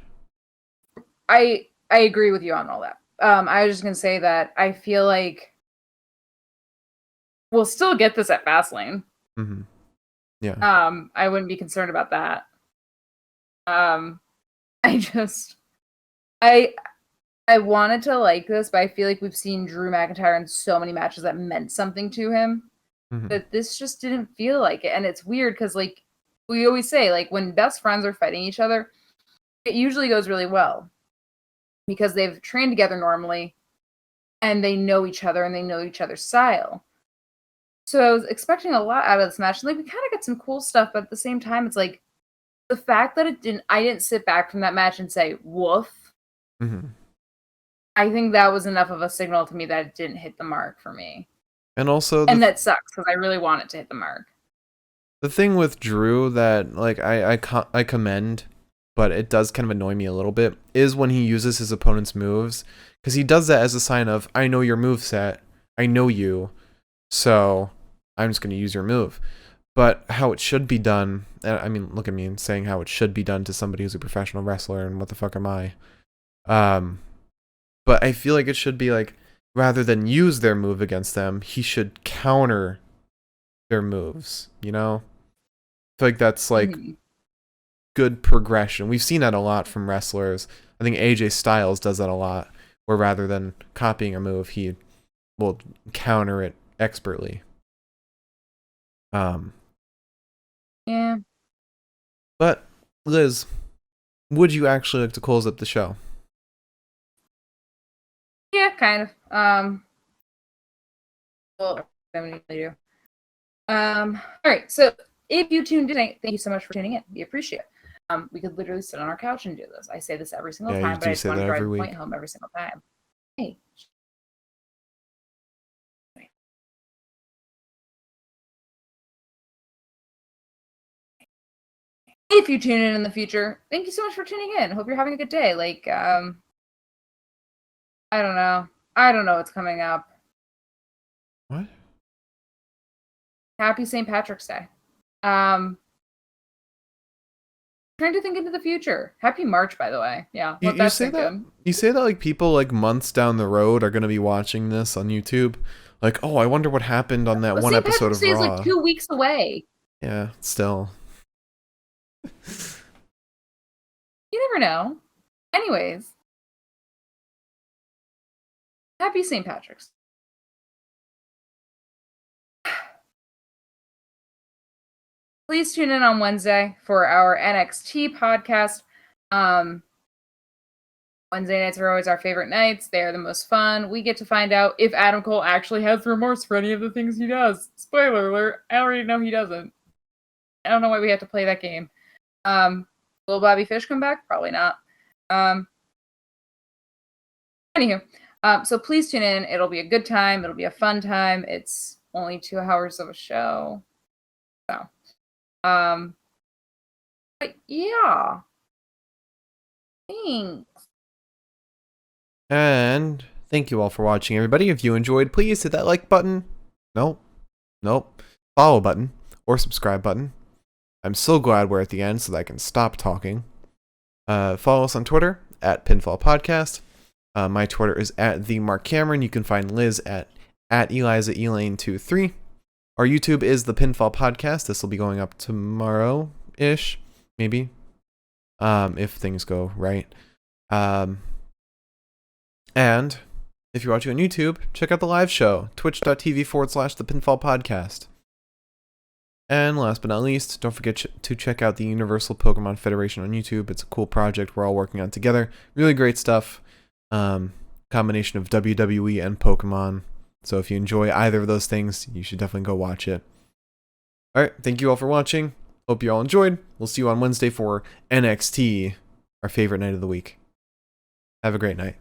I agree with you on all that. I was just gonna say that I feel like we'll still get this at Fastlane. Mm-hmm. Yeah. I wouldn't be concerned about that. I just I wanted to like this, but I feel like we've seen Drew McIntyre in so many matches that meant something to him Mm-hmm. that this just didn't feel like it. And it's weird because, like, we always say, like, when best friends are fighting each other, it usually goes really well because they've trained together normally and they know each other and they know each other's style. So I was expecting a lot out of this match. And, like, we kind of got some cool stuff, but at the same time, it's like the fact that I didn't sit back from that match and say, woof. Mm-hmm. I think that was enough of a signal to me that it didn't hit the mark for me. And also, And that sucks because I really want it to hit the mark. the thing with Drew that like I commend, but it does kind of annoy me a little bit, is when he uses his opponent's moves, because he does that as a sign of, I know your moveset, I know you, so I'm just going to use your move. But how it should be done, I mean, look at me and saying how it should be done to somebody who's a professional wrestler, and what the fuck am I? But I feel like it should be like, rather than use their move against them, he should counter their moves, you know? I feel like that's like good progression. We've seen that a lot from wrestlers. I think AJ Styles does that a lot, where rather than copying a move, he will counter it expertly. Yeah. But Liz, would you actually like to close up the show? Yeah, kind of. Well, I mean, I do. All right. So if you tuned in, thank you so much for tuning in. We appreciate it. We could literally sit on our couch and do this. I say this every single Yeah, time, you but I do just say want to that drive every the week. point home every single time. Hey. If you tune in the future, thank you so much for tuning in. Hope you're having a good day. Like, I don't know. I don't know what's coming up. What? Happy St. Patrick's Day. Trying to think into the future. Happy March, by the way. Yeah, let You that say sink that? in. You say that like people like months down the road are going to be watching this on YouTube? Like, oh, I wonder what happened on that Well, one St. episode Patrick's of Day is Raw. like 2 weeks away. Yeah, still. You never know. Anyways, happy St. Patrick's. Please tune in on Wednesday for our NXT podcast. Wednesday nights are always our favorite nights. They are the most fun. We get to find out if Adam Cole actually has remorse for any of the things he does. Spoiler alert, I already know he doesn't. I don't know why we have to play that game. Will Bobby Fish come back? Probably not. Anywho, so please tune in. It'll be a good time. It'll be a fun time. It's only 2 hours of a show. So, but yeah. Thanks. And thank you all for watching, everybody. If you enjoyed, please hit that like button. Nope. Follow button or subscribe button. I'm so glad we're at the end so that I can stop talking. Follow us on Twitter at Pinfall Podcast. My Twitter is at the Mark Cameron. You can find Liz at Eliza Elaine23. Our YouTube is the Pinfall Podcast. This will be going up tomorrow-ish, maybe, if things go right. And if you're watching on YouTube, check out the live show, twitch.tv/the Pinfall Podcast. And last but not least, don't forget to check out the Universal Pokemon Federation on YouTube. It's a cool project we're all working on together. Really great stuff. Combination of WWE and Pokemon. So if you enjoy either of those things, you should definitely go watch it. Alright, thank you all for watching. Hope you all enjoyed. We'll see you on Wednesday for NXT, our favorite night of the week. Have a great night.